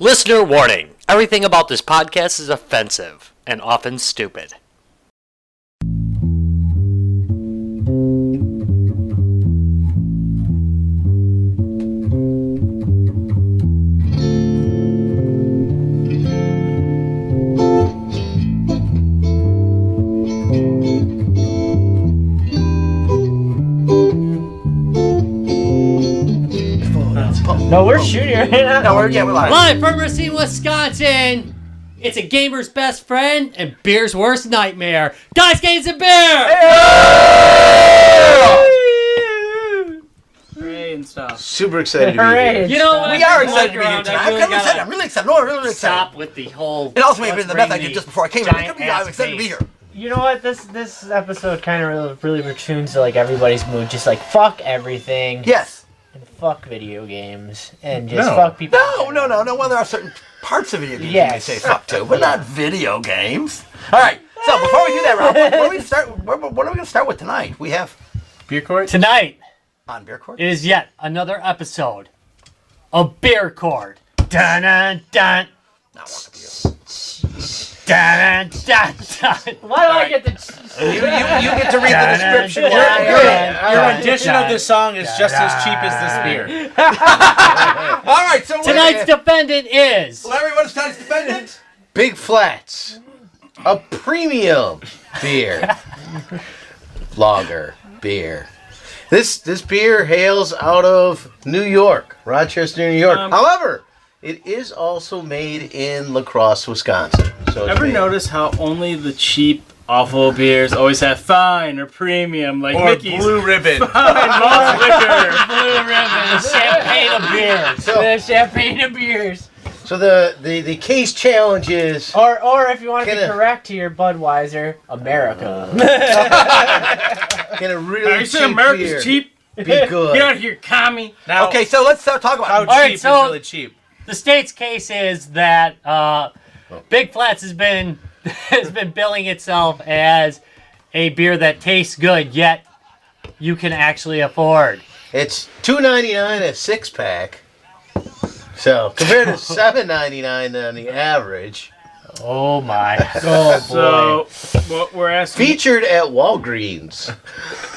Listener warning. Everything about this podcast is offensive and often stupid. No, we're shooting right now. No, we're live. Live from Racine, Wisconsin. It's a gamer's best friend and beer's worst nightmare. Guys, Games and Beer! Hooray and stuff. Super excited to be here. You know what? We are excited to be here tonight. I'm really excited. No, I'm really excited. Stop with the whole... It also may have been the meth I did just before I came here. I'm excited to be here. You know what? This episode kind of really retunes to like everybody's mood. Just like fuck everything. Yes. And fuck video games. And just fuck people. No. Well, there are certain parts of video games you may say fuck to, but not video games. All right. So before we do that, Rob, what are we going to start with tonight? We have Beer court? Tonight on Beer Court. is yet another episode of Beer Court. Dun dun dun. Not one of you. Dun dun dun. Why do I get the... You get to read the description. Your rendition of this song is just as cheap as this beer. All right. So Tonight's defendant is... Larry, what is tonight's defendant? Big Flats, a premium beer, lager beer. This beer hails out of New York, Rochester, New York. However, it is also made in La Crosse, Wisconsin. So Ever notice how only the cheap, awful beers always have fine or premium, like or Mickey's? Blue Ribbon. Fine malt liquor. Blue Ribbon, champagne of beers. The champagne and beers. So the case challenge is Or if you want to be Can I- correct to your Budweiser, America. can a really I said cheap America's beer cheap. be good? Get out of here, commie. Now, Okay, so let's start talking How about All right, cheap so- is really cheap? The state's case is that Big Flats has been billing itself as a beer that tastes good, yet you can actually afford. it's $2.99 a 6-pack. So compared to $7.99 on the average. Oh my! Oh boy! So, what we're asking... Featured at Walgreens.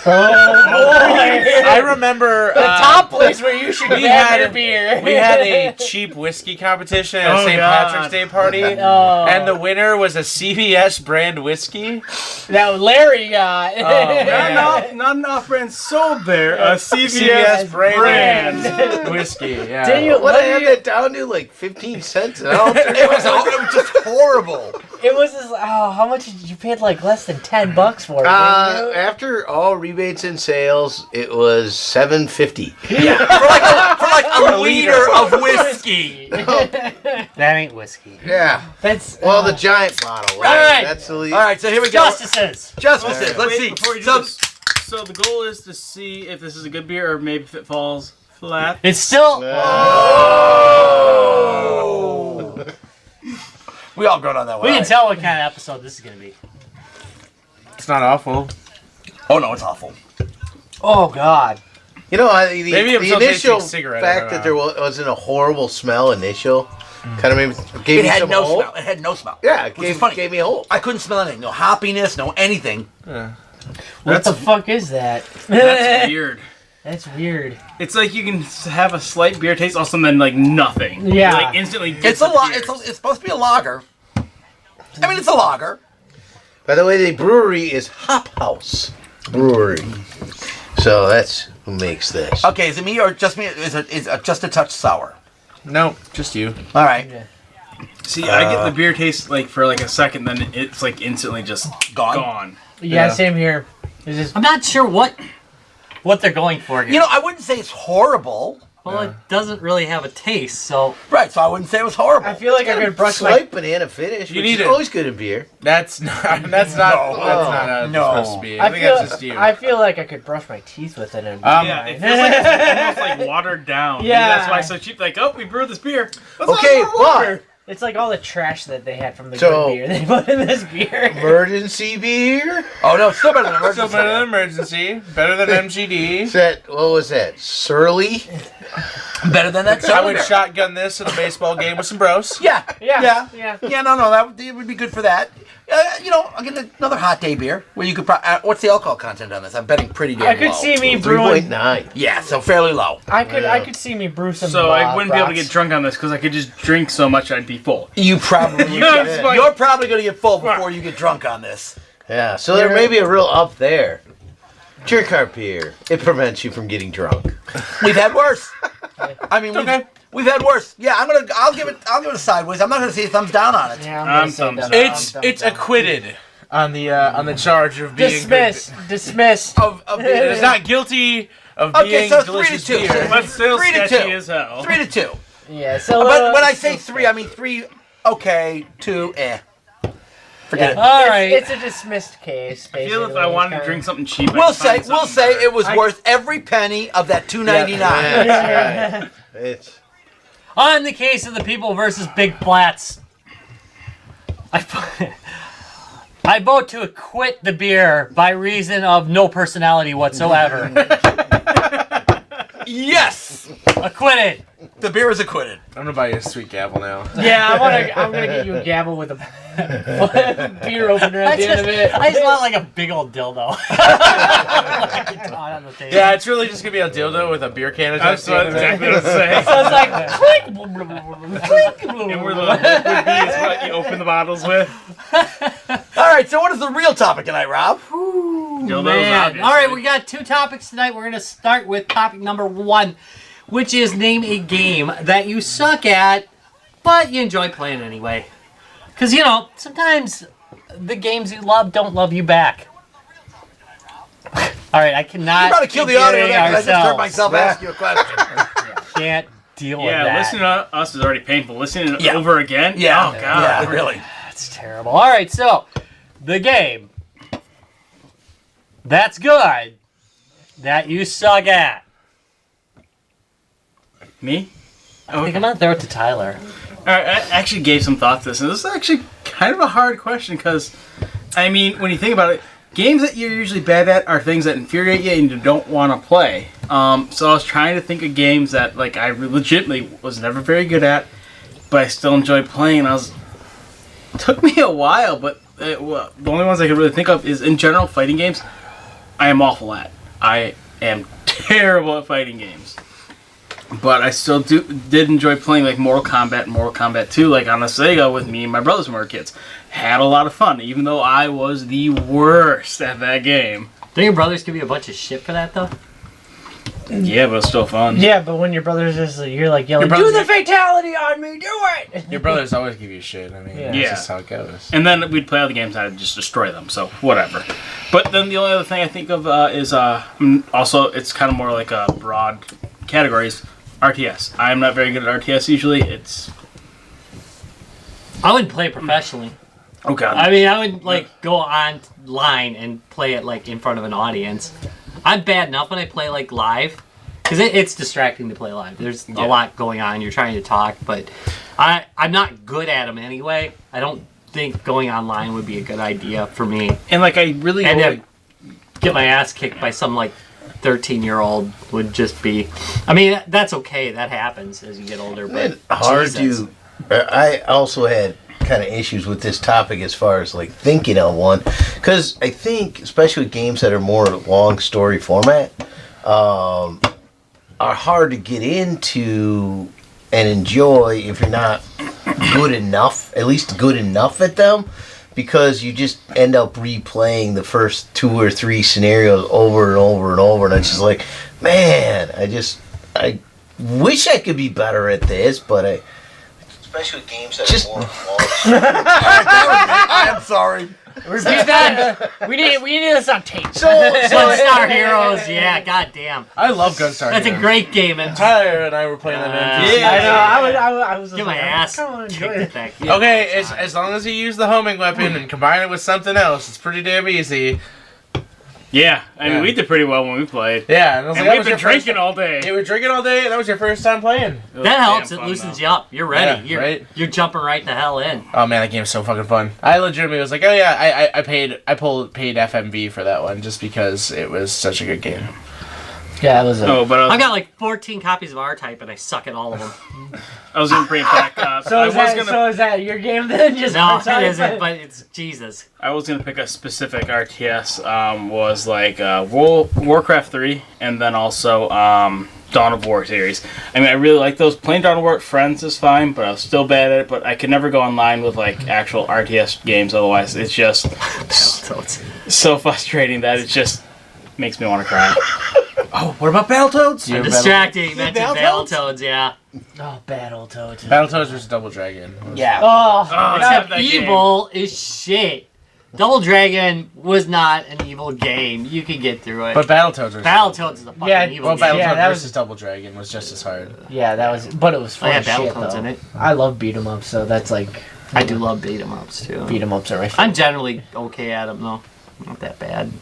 I remember... The top place where you should grab your beer. We had a cheap whiskey competition at a St. Patrick's Day party, and the winner was a CVS brand whiskey. That Larry got. Not enough brands sold there. A CVS brand whiskey. Yeah. Did you? What I had that down to like 15 cents an ounce. it was just horrible. It was just, how much did you pay? Like less than $10 for it. didn't you? After all rebates and sales, it was $7.50. Yeah, for like a liter of whiskey. That ain't whiskey. Yeah. That's Well, the giant bottle. Right? All right. That's the least. All right, so here we go. Justices. Justices. Let's see. Before we do So, this, so the goal is to see if this is a good beer or maybe if it falls flat. It's still. we all go down that way. We can tell what kind of episode this is gonna be. It's not awful. Oh no, it's awful. Oh God. You know, Maybe I'm the still initial tasting cigarette, I fact don't that know. there wasn't a horrible smell initial kind of gave It me had some no hope. smell. It had no smell. Yeah, it Which is funny. gave me hope. I couldn't smell anything. No hoppiness. No anything. What the fuck is that? That's weird. That's weird. It's like you can have a slight beer taste, also then like nothing. Yeah. Like instantly. It's a lot. It's supposed to be a lager. I mean, it's a lager. By the way, the brewery is Hop House Brewery. So that's who makes this. Okay, is it me or just me? Is it just a touch sour? No, just you. All right. See, I get the beer taste like for like a second, then it's like instantly just gone. Yeah, same here. It's just, I'm not sure what they're going for here. You know, I wouldn't say it's horrible. Well, it doesn't really have a taste, so. Right, so I wouldn't say it was horrible. I feel like I could brush my. Slight banana finish, You which need is it. always good in beer. That's not. That's not. how it's supposed to be. I think that's just you. I feel like I could brush my teeth with it. And Yeah, it feels like it's almost like watered down. Maybe Yeah. that's why it's so cheap. Like, oh, we brewed this beer. Let's Okay, have more water. It's like all the trash that they had from the So- good beer they put in this beer. Emergency beer? Oh no, still better than emergency. Still better than emergency. Better than MGD. Is that, what was that? Surly? Better than that. I would shotgun this in a baseball game with some bros. Yeah. Yeah. No, that would be good for that. I'll get another hot day beer where you could. What's the alcohol content on this? I'm betting pretty damn low. I could see me brewing. 3.9. Yeah, so fairly low. I could see me brew some. So I wouldn't be able to rocks. get drunk on this because I could just drink so much I'd be full. You probably. Yeah. You're probably going to get full before you get drunk on this. Yeah, so there may be a real up there. Drink our beer. It prevents you from getting drunk. We've had worse. I mean, we've had worse. Yeah, I'll give it a sideways. I'm not gonna say a thumbs down on it. Yeah, I'm gonna say thumbs that. It's acquitted on the charge of being dismissed. Of It is not guilty of being so delicious 3-2. beer. But still 3-2. sketchy as hell. 3-2. Yeah. So. But when I say 3, I mean 3. Okay, 2. Forget it. All right. It's a dismissed case. I feel if I wanted to drink something cheap, We'll I'd say find something better. it was worth every penny of that $2.99. That's right. It's On the case of the people versus Big Flats, I vote to acquit the beer by reason of no personality whatsoever. Yes, Acquitted. the beer is acquitted. I'm gonna buy you a sweet gavel now. Yeah, I'm gonna get you a gavel with a beer opener at the end of it. I just want like a big old dildo. Like, on the table. Yeah, it's really just gonna be a dildo with a beer can attached That's to what it. exactly what I'm saying. So it's like click. And where the liquid B is what you open the bottles with. All right, so what is the real topic tonight, Rob? Dildos, Man. obviously. All right, we got 2 topics tonight. We're going to start with topic number 1, which is name a game that you suck at, but you enjoy playing anyway. Because, sometimes the games you love don't love you back. All right, I cannot. I'm about to kill the audio there because I just heard myself Yeah. ask you a question. Can't deal with Yeah, that. listening to us is already painful. Listening Yeah. over again? Yeah, Oh, God. yeah, really. That's terrible. All right, so the game that's good that you suck at. Me? Okay, come on, throw it to Tyler. All right, I actually gave some thought to this, and this is actually kind of a hard question because, I mean, when you think about it, games that you're usually bad at are things that infuriate you and you don't want to play. So I was trying to think of games that like I legitimately was never very good at, but I still enjoy playing. It took me a while, but the only ones I could really think of is in general fighting games. I am awful at. I am terrible at fighting games. But I still did enjoy playing like Mortal Kombat and Mortal Kombat 2, like on a Sega with me and my brothers when we were kids. Had a lot of fun, even though I was the worst at that game. Don't your brothers give you a bunch of shit for that, though? Yeah, but it's still fun. Yeah, but when your brother's just you're like yelling, Your do brother's- the fatality on me, do it! Your brothers always give you shit. I mean, Yeah. that's Yeah. just how it goes. And then we'd play other games and I'd just destroy them, so whatever. But then the only other thing I think of is also, it's kind of more like a broad categories. RTS. I'm not very good at RTS usually. I wouldn't play it professionally. Oh god. I mean, I would like go online and play it like in front of an audience. I'm bad enough when I play like live, because it's distracting to play live. There's a lot going on. You're trying to talk, but I'm not good at them anyway. I don't think going online would be a good idea for me. And like I really And only- get my ass kicked by some like 13-year-old would just be. I mean, that's okay. That happens as you get older. But been hard Jesus. to. I also had kind of issues with this topic as far as like thinking on one, because I think especially with games that are more long story format are hard to get into and enjoy if you're not good enough, at least good enough at them, because you just end up replaying the first 2 or 3 scenarios over and over and over, and it's just like, man, I wish I could be better at this, but especially with games that are more long. I am sorry. Repeat that. We need this on tape. Gunstar Heroes, yeah, goddamn. I love Gunstar. That's a Heroes. great game, and Tyler and I were playing that. I know. I was. get my like, ass come on, kicked enjoy at it. that game. Okay, as long as you use the homing weapon and combine it with something else, it's pretty damn easy. Yeah, I mean, we did pretty well when we played. Yeah, and I was And like, we've been drinking all day. You were drinking all day, and that was your first time playing. That helps. It loosens you up. You're ready. Yeah, You're jumping right the hell in. Oh man, that game's so fucking fun. I legitimately was like, oh yeah, I paid FMV for that one just because it was such a good game. Yeah, it was. I got like 14 copies of R-Type, and I suck at all of them. I was gonna bring it back up. So is that your game then? Just No, it isn't. But it's Jesus. I was gonna pick a specific RTS. Was like Warcraft 3, and then also Dawn of War series. I mean, I really like those. Playing Dawn of War with friends is fine, but I was still bad at it. But I could never go online with like actual RTS games. Otherwise, it's just so frustrating that it just makes me want to cry. Oh, what about Battletoads? I'm distracting. You mentioned Battletoads, yeah. Oh, Battletoads. Battletoads versus Double Dragon. Yeah. Except evil is shit. Double Dragon was not an evil game. You could get through it. But Battletoads is the fucking evil well, game. Battletoads versus Double Dragon was just as hard. Yeah, that was, but it was fun. I had as shit, Battletoads though. in it. I love beat 'em ups, so that's like. I do love beat 'em ups too. Beat 'em ups are my favorite. I'm generally okay at them though. Not that bad.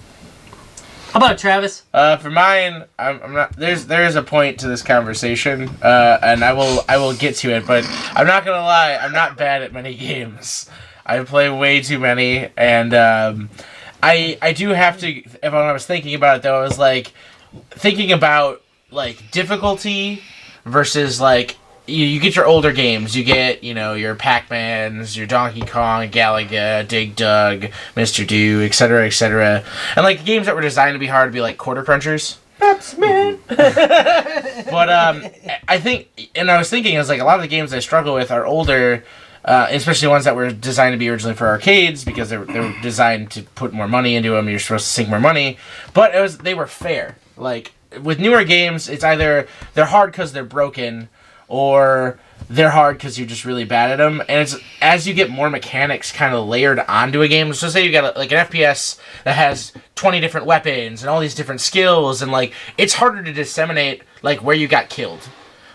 How about Travis? For mine, I'm not. There is a point to this conversation, and I will get to it. But I'm not gonna lie, I'm not bad at many games. I play way too many, and I do have to. When I was thinking about it, though, I was like thinking about like difficulty versus like. You get your older games. You get, your Pac-Mans, your Donkey Kong, Galaga, Dig Dug, Mr. Do, etc., etc. And, like, games that were designed to be hard to be, like, quarter crunchers. Pepsi-Man. But, I think, and I was thinking, a lot of the games I struggle with are older, especially ones that were designed to be originally for arcades, because they were designed to put more money into them, you're supposed to sink more money. But they were fair. Like, with newer games, it's either they're hard because they're broken, or they're hard because you're just really bad at them. And it's as you get more mechanics kind of layered onto a game. So say you got like an FPS that has 20 different weapons and all these different skills, and like it's harder to disseminate like where you got killed.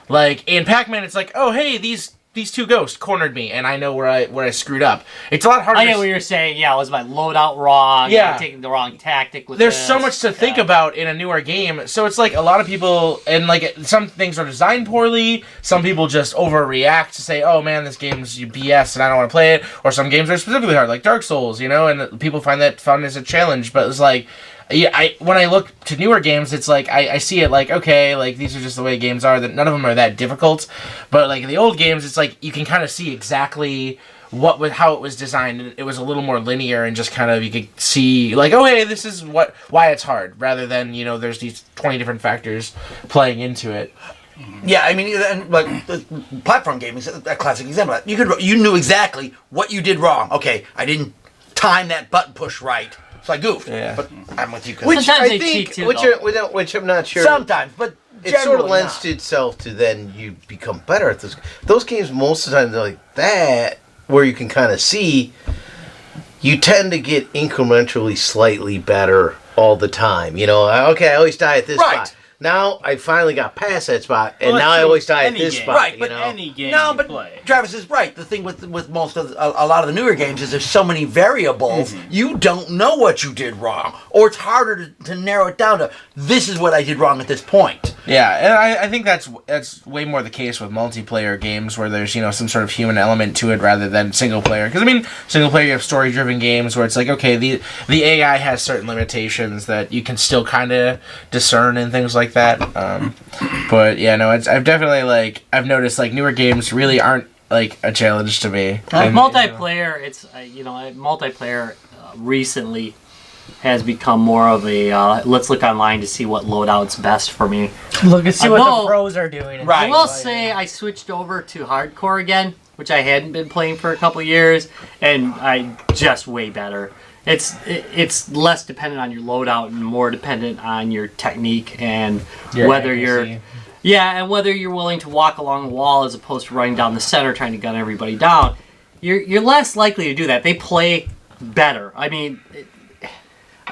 Like in Pac-Man, it's like, oh hey, these two ghosts cornered me, and I know where I screwed up. It's a lot harder. I get what you're saying. Yeah, was my loadout wrong? Yeah, taking the wrong tactic with There's this. so much to think about in a newer game. So it's like a lot of people, and like some things are designed poorly. Some people just overreact to say, "Oh man, this game's BS, and I don't want to play it." Or some games are specifically hard, like Dark Souls, and people find that fun as a challenge. But it's like. Yeah, when I look to newer games, it's like I see it like, okay, like these are just the way games are. That none of them are that difficult, but like the old games, it's like you can kind of see exactly how it was designed. It was a little more linear and just kind of you could see like, oh hey, this is why it's hard, rather than there's these 20 different factors playing into it. Yeah, I mean, and like the platform gaming is a classic example. You knew exactly what you did wrong. Okay, I didn't time that button push right. So I goofed, but I'm with you. Which Sometimes I they think, cheat too, which I'm not sure. Sometimes, but it sort of generally lends not. to itself to then you become better at those games. Most of the time, they're like that, where you can kind of see. You tend to get incrementally slightly better all the time. Okay, I always die at this spot. Now I finally got past that spot, and now I always die at this spot. Right, but any game no, you but play. Travis is right. The thing with most of a lot of the newer games is there's so many variables. You don't know what you did wrong, or it's harder to narrow it down to this is what I did wrong at this point. Yeah, and I think that's way more the case with multiplayer games where there's some sort of human element to it rather than single player. Because I mean, single player you have story driven games where it's like, okay, the AI has certain limitations that you can still kind of discern and things like that. But yeah, no, I've definitely I've noticed newer games really aren't a challenge to me. Multiplayer, it's multiplayer recently has become more of a let's look online to see what loadout's best for me. Look and see what the pros are doing. Right. I will say I switched over to hardcore again, which I hadn't been playing for a couple years, and I just way better. It's less dependent on your loadout and more dependent on your technique and whether accuracy. whether you're willing to walk along the wall as opposed to running down the center trying to gun everybody down. You're less likely to do that. They play better. I mean,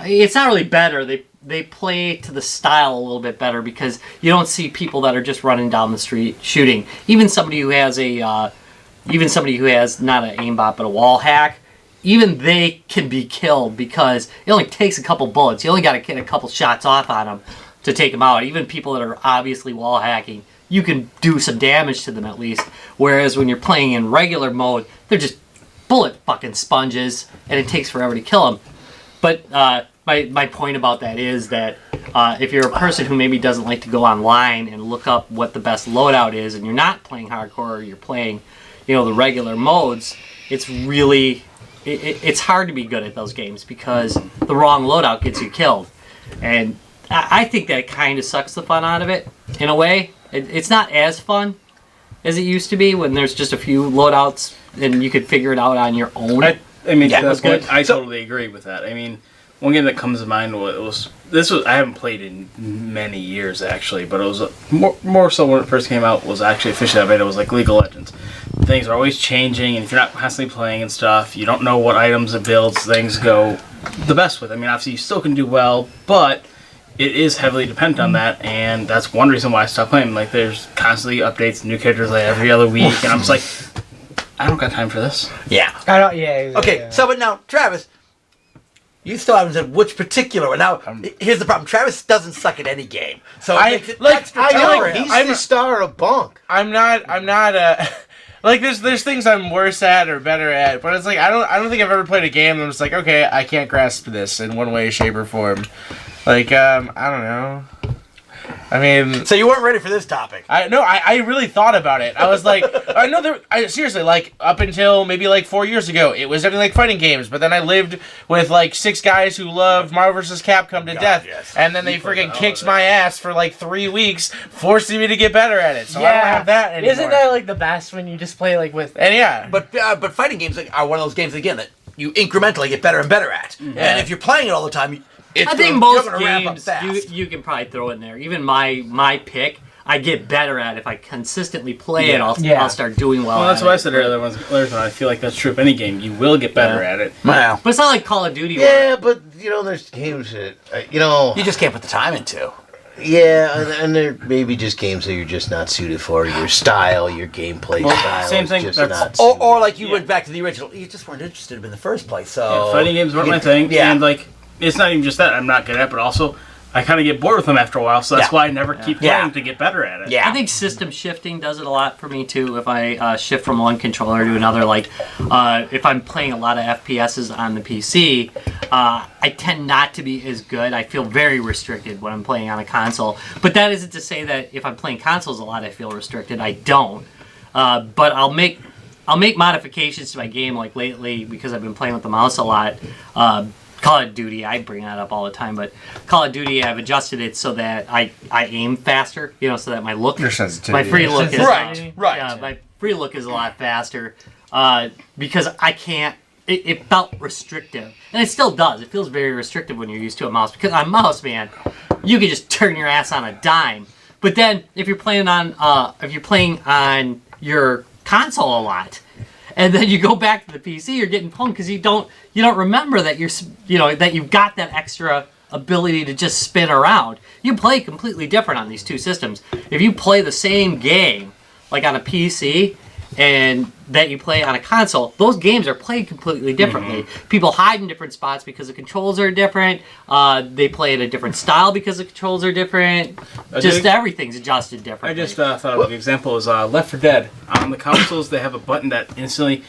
it's not really better. They play to the style a little bit better because you don't see people that are just running down the street shooting. Even somebody who has not an aimbot but a wall hack. even they can be killed because it only takes a couple bullets. You only got to get a couple shots off on them to take them out. Even people that are obviously wall hacking, you can do some damage to them at least. Whereas when you're playing in regular mode, they're just bullet fucking sponges, and it takes forever to kill them. But my point about that is that if you're a person who maybe doesn't like to go online and look up what the best loadout is, and you're not playing hardcore, or you're playing, the regular modes, it's really it's hard to be good at those games because the wrong loadout gets you killed, and I think that kind of sucks the fun out of it in a way. It's not as fun as it used to be when there's just a few loadouts and you could figure it out on your own. I mean, Yeah, to it was that point, good. I totally agree with that. I mean, one game that comes to mind was I haven't played in many years actually, but it was more so when it first came out was actually officially updated. It was like League of Legends. Things are always changing, and if you're not constantly playing and stuff, you don't know what items and builds things go the best with. I mean, obviously you still can do well, but it is heavily dependent on that, and that's one reason why I stopped playing. Like, there's constantly updates, new characters like every other week, and I'm just like, I don't got time for this. Yeah. I don't. Yeah. Okay, yeah. so but now, Travis, you still haven't said which particular one. Now, here's the problem. Travis doesn't suck at any game. So it makes it extra I tough know for him. he's the star of bunk. I'm not like there's things I'm worse at or better at, but it's like I don't think I've ever played a game that was like, okay, I can't grasp this in one way, shape, or form. Like I don't know. I mean, So you weren't ready for this topic. I really thought about it. I was like, seriously, like up until maybe like 4 years ago, it was everything like fighting games. But then I lived with like 6 guys who loved Marvel vs. Capcom to death, yes. and then they freaking kicked my ass for like 3 weeks, forcing me to get better at it. So I don't have that anymore. Isn't that like the best when you just play like with? And yeah, But fighting games are one of those games again that you incrementally get better and better at. And if you're playing it all the time, I think most you're gonna ramp up games fast. you can probably throw in there. Even my pick, I get better at if I consistently play it. I'll start doing well. Well, that's at what I it. said earlier. I feel like that's true of any game. You will get better at it. Wow. But it's not like Call of Duty. Yeah, but there's games that You just can't put the time into. Yeah, and there may be just games that you're just not suited for. Your style, your gameplay style. same is thing, Just that's- not Or suited. like you went back to the original. You just weren't interested in the first place. So Yeah, fighting games weren't my thing. Yeah. And like, it's not even just that I'm not good at, but also I kind of get bored with them after a while. So that's Yeah. why I never keep Yeah. playing to get better at it. Yeah. I think system shifting does it a lot for me too. If I shift from one controller to another, like if I'm playing a lot of FPSs on the PC, I tend not to be as good. I feel very restricted when I'm playing on a console. But that isn't to say that if I'm playing consoles a lot, I feel restricted. I don't. But I'll make modifications to my game, like lately, because I've been playing with the mouse a lot. Call of Duty, I bring that up all the time, but Call of Duty, I've adjusted it so that I aim faster, so that my look, Your sensitivity. my free look is Right. Yeah, my free look is a lot faster because I can't. It felt restrictive, and it still does. It feels very restrictive when you're used to a mouse because on mouse, man, you can just turn your ass on a dime. But then if you're playing on your console a lot, and then you go back to the PC, you're getting pwned because you don't remember that that you've got that extra ability to just spin around. You play completely different on these two systems. If you play the same game like on a PC and that you play on a console, those games are played completely differently. People hide in different spots because the controls are different. They play at a different style because the controls are different. Everything's adjusted differently. I just thought of an example is Left 4 Dead. On the consoles, they have a button that instantly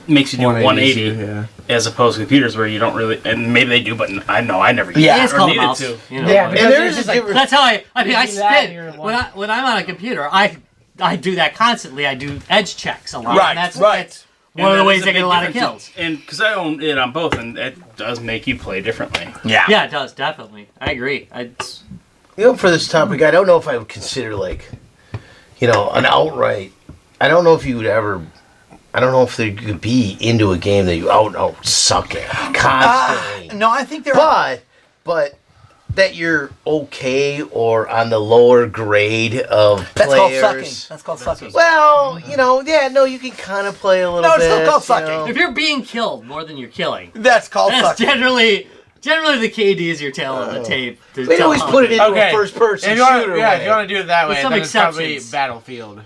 makes you do 180 yeah. as opposed to computers where you don't really, and maybe they do, but I never did Yeah, it's or called a needed mouse. to. Yeah, like- because And there it's is just a like difference. that's how I You I do that, spin. you're When I'm on a computer, I do that constantly. I do edge checks a lot. Right, And that's right. one of the And ways that I is get a big lot of difference. kills. And because I own it on both, and it does make you play differently. Yeah. Yeah, it does, definitely. I agree. For this topic, I don't know if I would consider an outright. I don't know if you would ever. I don't know if there could be into a game that you out suck at constantly. No, I think there are. But that you're okay or on the lower grade of That's called players. sucking. That's called sucking. Well, you can kind of play a little No, it's bit. still called sucking. If you're being killed more than you're killing, That's called that's sucking. generally the KD is your tail on the tape. They always put it into Okay. a first-person If you want, shooter. if way. you want to do it that With way, some then it's probably exceptions. Battlefield.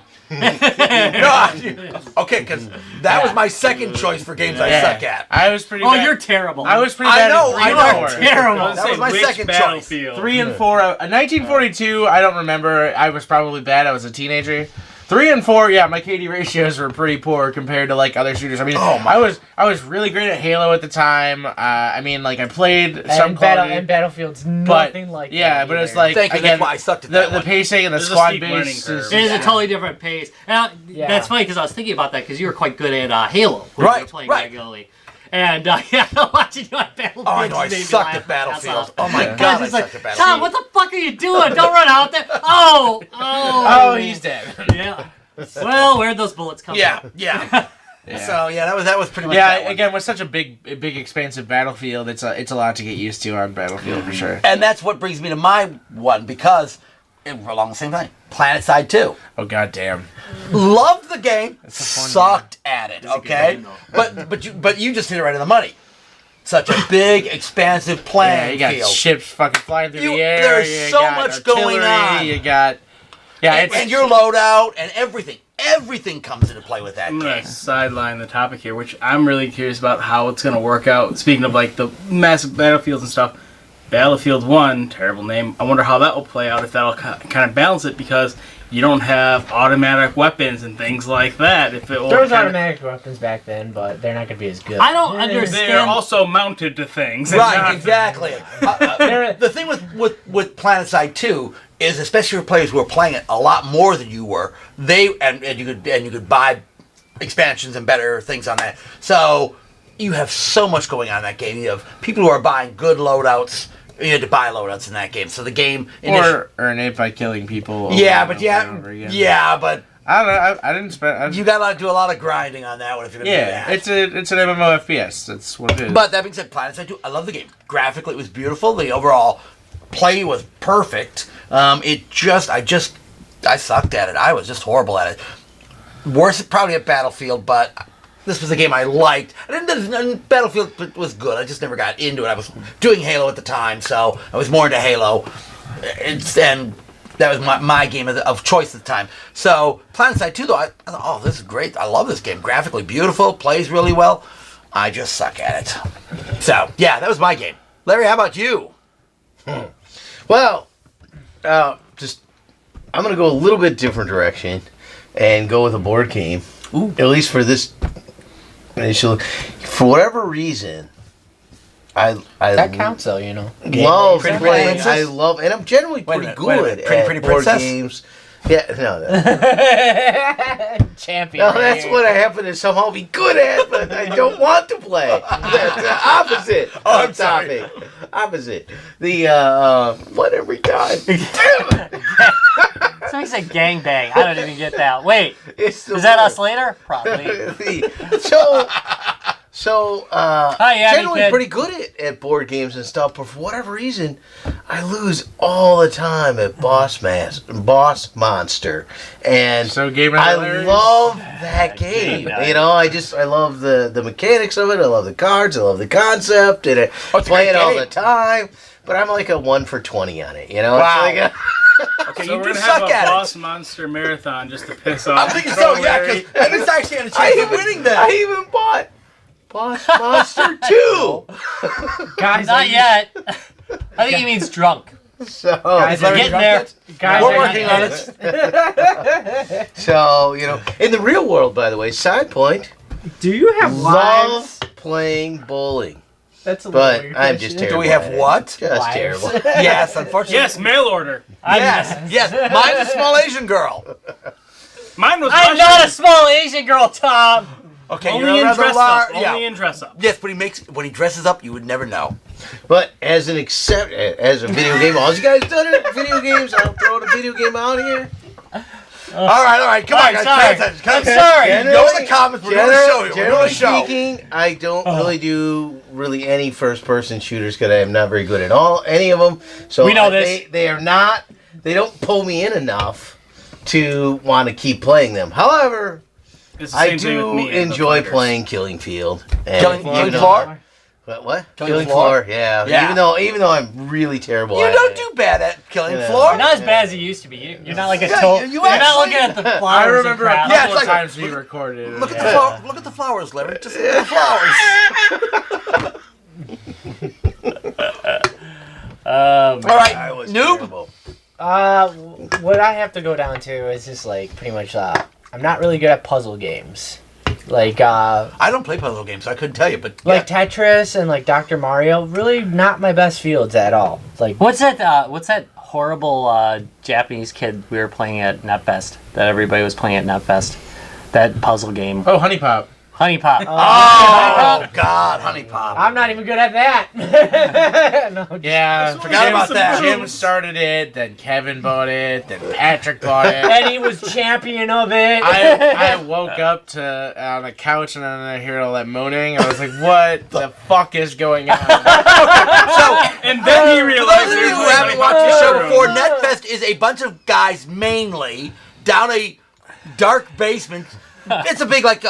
Okay, because that was my second choice for games I suck at. I was pretty. Oh, bad. you're terrible. I was pretty I bad. know, at I 3 know. and 4. Terrible. That was my second choice. Battlefield. 3 and 4. 1942. I don't remember. I was probably bad. I was a teenager. 3 and 4. Yeah, my KD ratios were pretty poor compared to like other shooters. I mean, I was really great at Halo at the time. I mean, like I played some Call of Duty, and Battlefield's nothing like that. yeah, but it's like Thank you, again, that's why I sucked at that the one. pacing and the There's a squad steep learning base curve. is It is a totally different pace. Now, that's funny because I was thinking about that because you were quite good at Halo when you were Right, playing right. regularly. And yeah, watching you on Battlefield. Oh, I know, I just made me sucked laugh. at Battlefield. That's Oh my awesome. god, I It's like, sucked at Battlefield. Tom, what the fuck are you doing? Don't run out there. Oh, he's dead. Yeah. Well, where'd those bullets come from? Yeah. So that was pretty much Yeah, that one. again, with such a big, expansive battlefield, it's a lot to get used to on Battlefield for sure. And that's what brings me to my one because we're along the same line. PlanetSide 2. Oh goddamn! Loved the game, a fun sucked at it. Okay, game, though. but you just hit it right on the money. Such a big, expansive Yeah, playing you got field. ships fucking flying through the air. There's you so got much going artillery, on. You got And your loadout and everything comes into play with that I'm game. gonna sideline the topic here, which I'm really curious about how it's gonna work out. Speaking of like the massive battlefields and stuff, Battlefield 1, terrible name. I wonder how that will play out if that'll kind of balance it because you don't have automatic weapons and things like that. If it will There was kinda- automatic weapons back then, but they're not gonna be as good. I don't They're understand. also mounted to things. and Right, not- exactly. The thing with PlanetSide 2 is, especially for players who are playing it a lot more than you were, and you could buy expansions and better things on that. So you have so much going on in that game. You have people who are buying good loadouts. You had to buy loadouts in that game. So the game or earn it by killing people. over yeah, and but over yeah, and over again. yeah, but I don't know. I didn't spend. you got to do a lot of grinding on that one if you're gonna do Yeah, that. it's an MMO FPS. That's what it is. But that being said, PlanetSide 2, I love the game. Graphically, it was beautiful. The overall play was perfect. I sucked at it. I was just horrible at it. Worse probably at Battlefield, but this was a game I liked. Battlefield was good. I just never got into it. I was doing Halo at the time, so I was more into Halo. And that was my game of choice at the time. So PlanetSide 2, though, I thought, oh, this is great. I love this game. Graphically beautiful, plays really well. I just suck at it. So, yeah, that was my game. Larry, how about you? Well, I'm going to go a little bit different direction and go with a board game. Ooh. At least for this initial. For whatever reason, I that counts though, you know. love Pretty playing. Princess? I love, and I'm generally Wait a pretty minute, good wait a minute. at Pretty board Princess? games. Yeah, no, Champion. no, that's what I happen to somehow be good at, but I don't want to play. That's the opposite. Oh, of I'm sorry. topic. Opposite. The what every time? Damn it! Somebody said gangbang. I don't even get that. Wait, It's the is that word. us later? Probably. So, Abby generally kid. pretty good at board games and stuff, but for whatever reason, I lose all the time at Boss Monster, and So Game I Hilarious? love that game. Game You know, I love the mechanics of it. I love the cards. I love the concept, and I it's a play great it all game. the time. But I'm like a 1 for 20 on it. You know, Wow. it's like Okay, So you we're do gonna have suck a at Boss it. Monster marathon just to piss off. I'm thinking so, yeah, Larry. because it's actually on a I chance even of winning that. I even bought Boss Monster 2. Guys, Not yet. I think he means drunk. So Guys, We're getting there. Guys, We're are working on it. So, you know, in the real world, by the way, side point, Do you have love wives? playing bowling. That's a But weird I'm question. just terrible. Do we have at it. what? Just Wives. terrible. Yes, unfortunately. Yes, mail order. Yes. Mine's a small Asian girl. Mine was I'm Russian. not a small Asian girl, Tom. Okay, Only you're in rather dress large. up. Only in dress up. Yes, but when he dresses up, you would never know. But as a video game, all you guys done it, video games. I'll throw the video game out here. All right, come on, I'm guys. sorry. Pay attention. I'm sorry. Go in the comments. We're doing a show here. We're doing Generally a show. speaking, I don't really do any first-person shooters because I'm not very good at any of them. So We know this. They are not. They don't pull me in enough to want to keep playing them. However, It's the I same thing with do me and the enjoy fighters. playing Killing Field. And Killing even though- Floor? What? Killing floor? Yeah. Yeah. Even though I'm really terrible You at don't it. do bad at killing Yeah. floor. You're not as bad as you used to be. You're not like a Yeah, total. you You're not actually- looking at the flowers. I remember a and crap. Yeah, couple it's of like- times we recorded. Look at the flower. Look at the flowers, Larry. Just look at the flowers. All right, I was noob. terrible. What I have to go down to is just like pretty much. I'm not really good at puzzle games. Like I don't play puzzle games, so I couldn't tell you. But like Tetris and like Dr. Mario, really not my best fields at all. Like What's that? What's that horrible Japanese kid we were playing at NetFest? That everybody was playing at NetFest. That puzzle game. Oh, Honey Pop. Honey Pop. oh God, Honey Pop. I'm not even good at that. No, Yeah, Forgot about that. Jim started it, then Kevin bought it, then Patrick bought it. and he was champion of it. I woke up on the couch and then I heard all that moaning. I was like, "What the fuck is going on?" So, And then he for realized those of they you were who haven't playing watched the show Honey before, Pop. NetFest is a bunch of guys mainly down a dark basement. It's a big Land.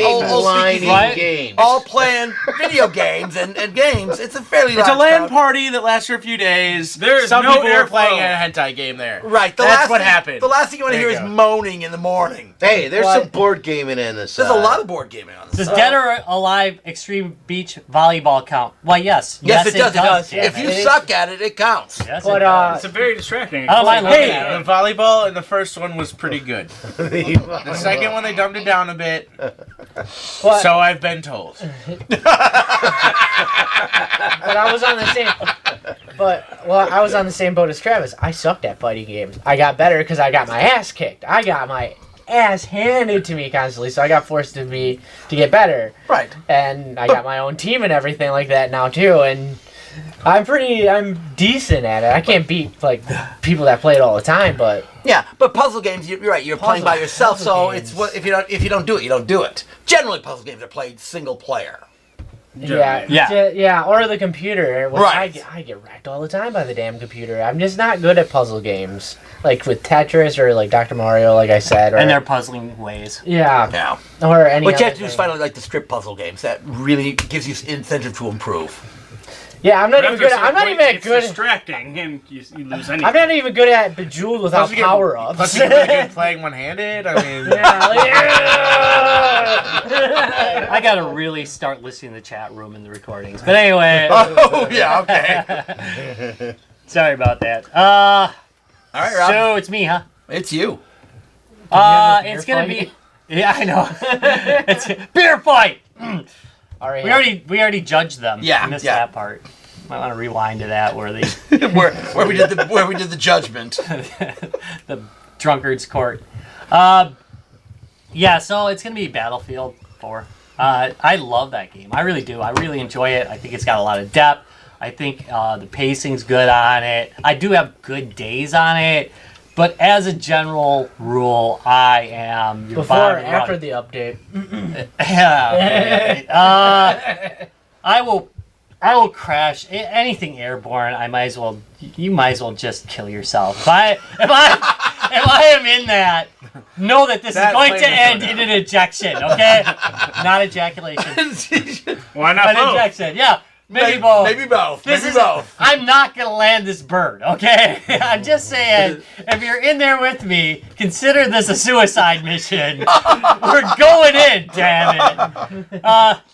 old Lining speakeasy, Right? games. all playing video games and games. It's a fairly It's a large LAN crowd. party that lasts for a few days. There's Some no people are airflow. playing a hentai game there. Right. That's what happened. The last thing you want to There hear you is go. moaning in the morning. Hey, there's What? some board gaming in this. There's a lot of board gaming on this. Does Dead or Alive Extreme Beach Volleyball count? Why, yes. Yes, it does. It does. damn If you it. suck at it, it counts. Yes, But, it does. It's a very distracting. I don't mind looking Hey, at the volleyball in the first one was pretty good. The second one they dumbed it down a bit, But, so I've been told. but I was on the same. I was on the same boat as Travis. I sucked at fighting games. I got better because I got my ass kicked. I got my ass handed to me constantly, so I got forced to get better. Right. And I got my own team and everything like that now too. And I'm decent at it. I can't beat like the people that play it all the time, but Yeah, but puzzle games, you're right. You're playing by yourself, puzzle so games. it's if you don't do it, you don't do it. Generally, puzzle games are played single player. yeah, or the computer. Which Right. I get wrecked all the time by the damn computer. I'm just not good at puzzle games, like with Tetris or like Dr. Mario, like I said. Or, And their puzzling ways. yeah, Yeah. or any. What you other have to do is thing. finally like the strip puzzle games. That really gives you incentive to improve. Yeah, I'm not even good. After a I'm not certain even point, at good. It's distracting, and you lose anything. I'm not even good at Bejeweled without Plus you get- power Plus ups. you get really good playing one-handed. I mean, I gotta really start listening to the chat room and the recordings. But anyway, Oh yeah, okay. sorry about that. All right, Rob. So it's me, huh? It's you. have a beer It's gonna fight? be. Yeah, I know. It's beer fight. All right, We already judged them. Yeah, I missed yeah. that part. Might want to rewind to that where they where we did the judgment. the drunkard's court. Yeah, so it's gonna be Battlefield 4. I love that game. I really do. I really enjoy it. I think it's got a lot of depth. I think the pacing's good on it. I do have good days on it, but as a general rule, I am your before or bottom after run. the update. Yeah. I will crash anything airborne. You might as well just kill yourself. If I am in that, know that this That is going plane to will end go in an ejection. Okay, not ejaculation, Why not but both? ejection. Yeah, maybe both. Maybe both. This Maybe is. both. I'm not gonna land this bird. Okay, I'm just saying. If you're in there with me, consider this a suicide mission. We're going in. Damn it.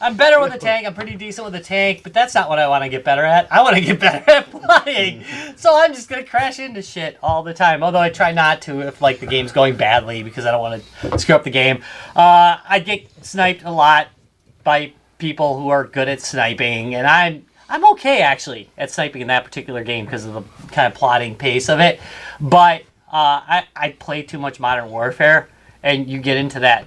I'm better with the tank. I'm pretty decent with the tank, but that's not what I want to get better at. I want to get better at flying. So I'm just gonna crash into shit all the time. Although I try not to if like the game's going badly because I don't want to screw up the game. I get sniped a lot by people who are good at sniping, and I'm okay actually at sniping in that particular game because of the kind of plotting pace of it. But I play too much Modern Warfare, and you get into that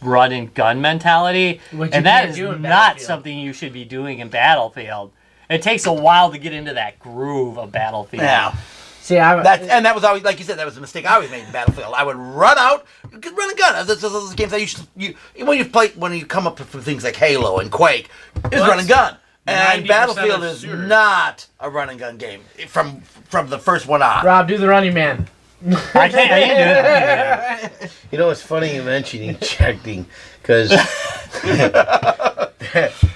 run and gun mentality, Which you and that can't is do in not Battlefield. something you should be doing in Battlefield. It takes a while to get into that groove of Battlefield. Yeah. See, That was always, like you said, that was a mistake I always made in Battlefield. I would run out, run and gun. Those games I used to, when you come up with things like Halo and Quake, it's run and gun. And 90% Battlefield of is shooters. not a run and gun game from the first one on. Rob, do the running man. I can't do it. You know, it's funny you mentioned ejecting, because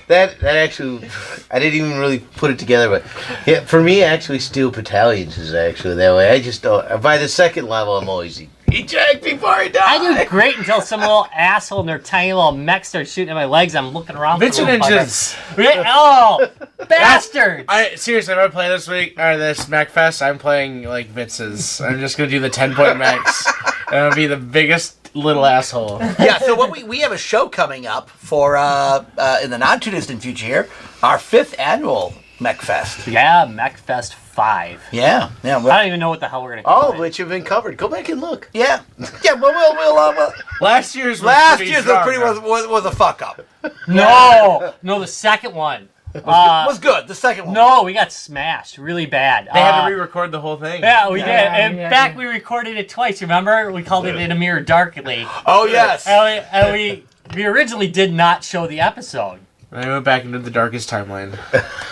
That actually, I didn't even really put it together, but yeah, for me, actually, Steel Battalions is actually that way. I just don't. By the second level, I'm always eject before I die. I do great until some little asshole in their tiny little mech starts shooting at my legs. I'm looking around. Bitch for and little Ninjas. fuckers. Oh, bastards! Seriously, if I play this week or this MechFest, I'm playing like Vitzes. I'm just gonna do the 10-point mechs, and I'll be the biggest little asshole. Yeah, so what we have a show coming up for in the not too distant future here, our 5th annual MechFest. Yeah, MechFest 5. Yeah, yeah, I don't even know what the hell we're gonna All call of it. which have been covered. Go back and look. yeah, yeah. Well, Last year's was last pretty year's strong, was a fuck up. No, the second one. Was good. The second one. No, we got smashed really bad. They had to re-record the whole thing. Yeah, we Yeah, did. In yeah, fact, yeah. we recorded it twice. Remember? We called it In a Mirror Darkly. Oh yes. And we originally did not show the episode. And I went back into the darkest timeline.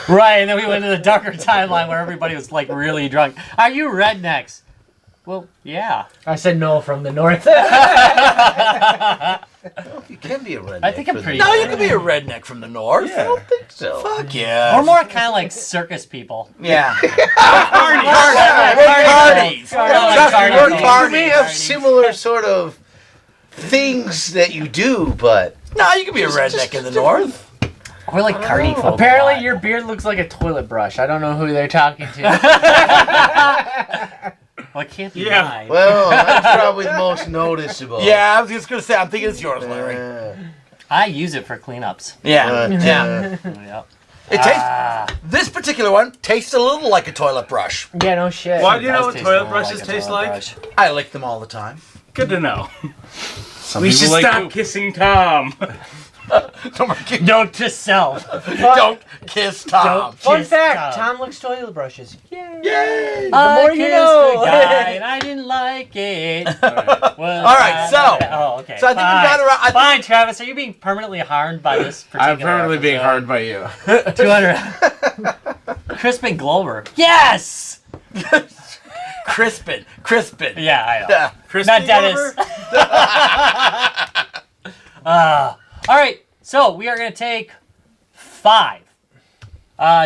Right, and then we went to the darker timeline where everybody was like really drunk. Are you rednecks? Well, yeah. I said no from the north. You can be a redneck. I think I'm for the- pretty- No, you can be a redneck from the north. I don't think so. Fuck yeah. We're more kind of like circus people. Yeah. Parties. Trust me, we're You parties. may have similar sort of things that you do, but No, you can be a redneck in the north. We're like carny folk. Apparently, your beard looks like a toilet brush. I don't know who they're talking to. Well, it can't be Yeah. mine. well, that's probably the most noticeable. Yeah, I was just gonna say. I'm thinking it's yours, Larry. I use it for cleanups. Yeah. Yeah. It tastes. This particular one tastes a little like a toilet brush. Yeah, no shit. Why do you know Does what taste a toilet little brushes a taste toilet like? brush. I lick them all the time. Good to know. Some We people should like stop poop. kissing Tom. Note to self. Don't kiss Tom. Fun Kiss fact: Tom. Tom licks toilet brushes. Yay! I more you kissed know. a guy and I didn't like it. Well, All right, so- Oh, okay. so I think we fine. got around- I think- Fine, Travis. Are you being permanently harmed by this particular I'm permanently being episode? harmed by you. 200. Crispin Glover. Yes. Crispin. Yeah, I know. Yeah. Not Dennis. All right, so we are going to take 5.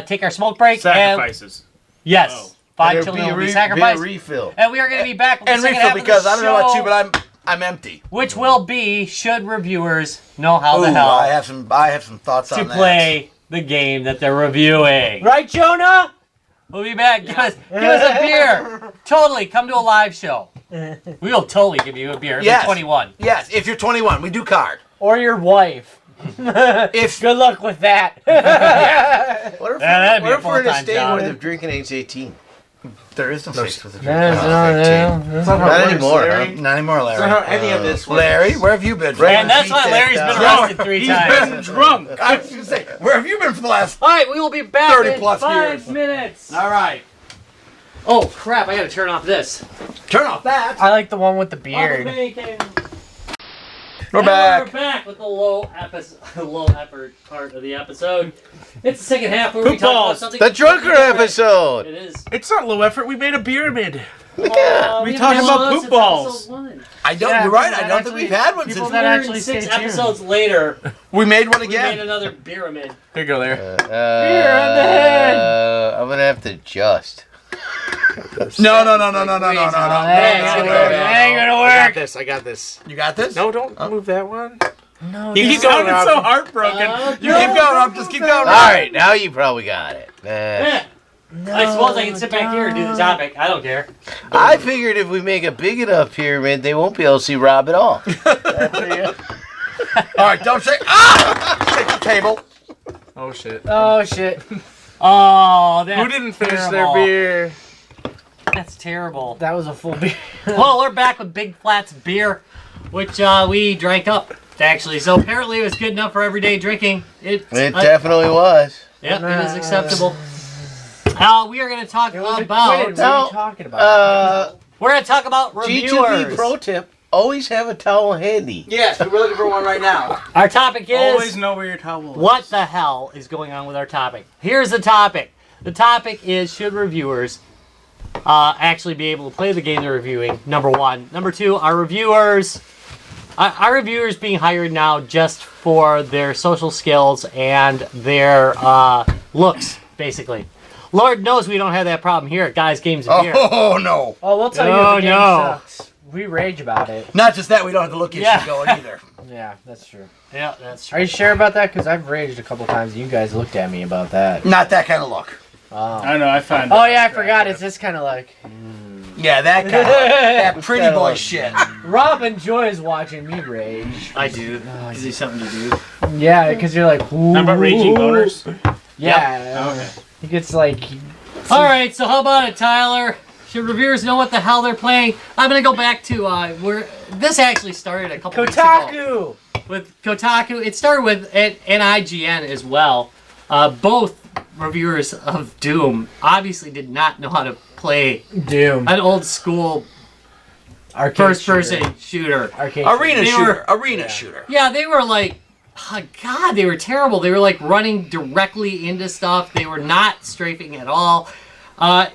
Take our smoke break. And, Sacrifices. yes, Oh. 5 Better children be will be be a sacrificed. refill. And we are going to be back with And the second refill half of because the I don't know about show, you, but I'm empty. which will be should reviewers know how Ooh, the hell I have some thoughts to on that. play the game that they're reviewing. Right, Jonah? We'll be back. Give us a beer. Totally, come to a live show. We will totally give you a beer if Yes. you're 21. Yes, if you're 21, we do card. Or your wife? If Good luck with that. What if, that'd be what a if we're in a full-time state job. where the drinking age 18? there is no space for the No, drink. Not anymore, huh? Not anymore, That's not how Larry. any of this works. Larry, where have you been? Right. And that's why Beat Larry's that been down. arrested 3 He's times. been drunk. I was going to say, where have you been for the last... All right, we will be back 30 in plus 5 years. minutes. All right. Oh, crap, I got to turn off this. Turn off that. I like the one with the beard. We're And back. We're back with the low effort part of the episode. It's the second half where we Poop talk about balls. something. The drunker different. episode. It is. It's not low effort. We made a pyramid. We talking about poop balls. I don't. Yeah, you're right. I that don't think actually- we've had one people since that actually 6 stay tuned. episodes later, we made one we made again. another pyramid. Here you go, Larry. I'm gonna have to adjust. No. Hey, Ain't gonna work. I got this. You got this? No, don't move that one. No, You He keep going, sounded so Rob. heartbroken. You keep going. Rob. Just keep going. All right, now you probably got it. Eh, I suppose I can sit back here and do the topic. I don't care. I figured if we make a big enough pyramid, they won't be able to see Rob at all. All right. Don't shake. Ah! Shake the table. Oh shit. Oh shit. Oh, that's Who didn't finish terrible. their beer? That's terrible. That was a full beard. Well, we're back with Big Flat's beer, which we drank up, actually. So apparently it was good enough for everyday drinking. It definitely was. Yep, it is acceptable. We are going to talk about... What are you No. talking about? We're going to talk about reviewers. G2B pro tip: always have a towel handy. Yes, we're looking for one right now. Our topic is... Always know where your towel is. What the hell is going on with our topic? Here's the topic. The topic is, should reviewers actually be able to play the game they're reviewing? Number 1. Number 2, are reviewers Our reviewers being hired now just for their social skills and their looks, basically. Lord knows we don't have that problem here at Guys, Games, and Beer. Oh, no. Oh, we'll tell you if the game sucks. We rage about it. Not just that, we don't have the look issue going either. Yeah, that's true. Yeah, that's true. Are you sure about that? Because I've raged a couple times. And you guys looked at me about that. Not that kind of look. Oh. I know. I find. Oh yeah, I forgot. It's this kind of like. Yeah, that kind of that pretty Kinda boy like- shit. Rob enjoys watching me rage. I do. Is he something to do? Yeah, because you're like. How about raging boners? Yeah. Okay. He gets like. All right, so how about it, Tyler? Should reviewers know what the hell they're playing? I'm gonna go back to where this actually started a couple weeks ago. Kotaku. With Kotaku. It started with and IGN as well. Both reviewers of Doom obviously did not know how to play Doom. an old school Arcade first-person shooter. Arcade Arena They shooter. were- Arena shooter. Yeah, they were like, oh God, they were terrible. They were like running directly into stuff. They were not strafing at all.